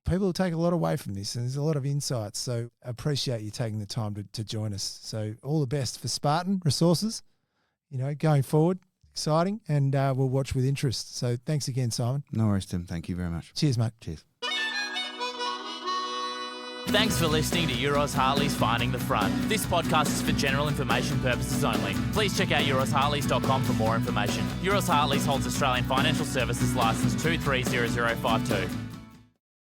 People will take a lot away from this, and there's a lot of insights. So I appreciate you taking the time to join us. So all the best for Spartan Resources, going forward. Exciting, and we'll watch with interest. So thanks again, Simon. No worries, Tim. Thank you very much. Cheers, mate. Cheers. Thanks for listening to Euros Hartleys Finding the Front. This podcast is for general information purposes only. Please check out euroshartleys.com for more information. Euros Hartleys holds Australian Financial Services Licence 230052.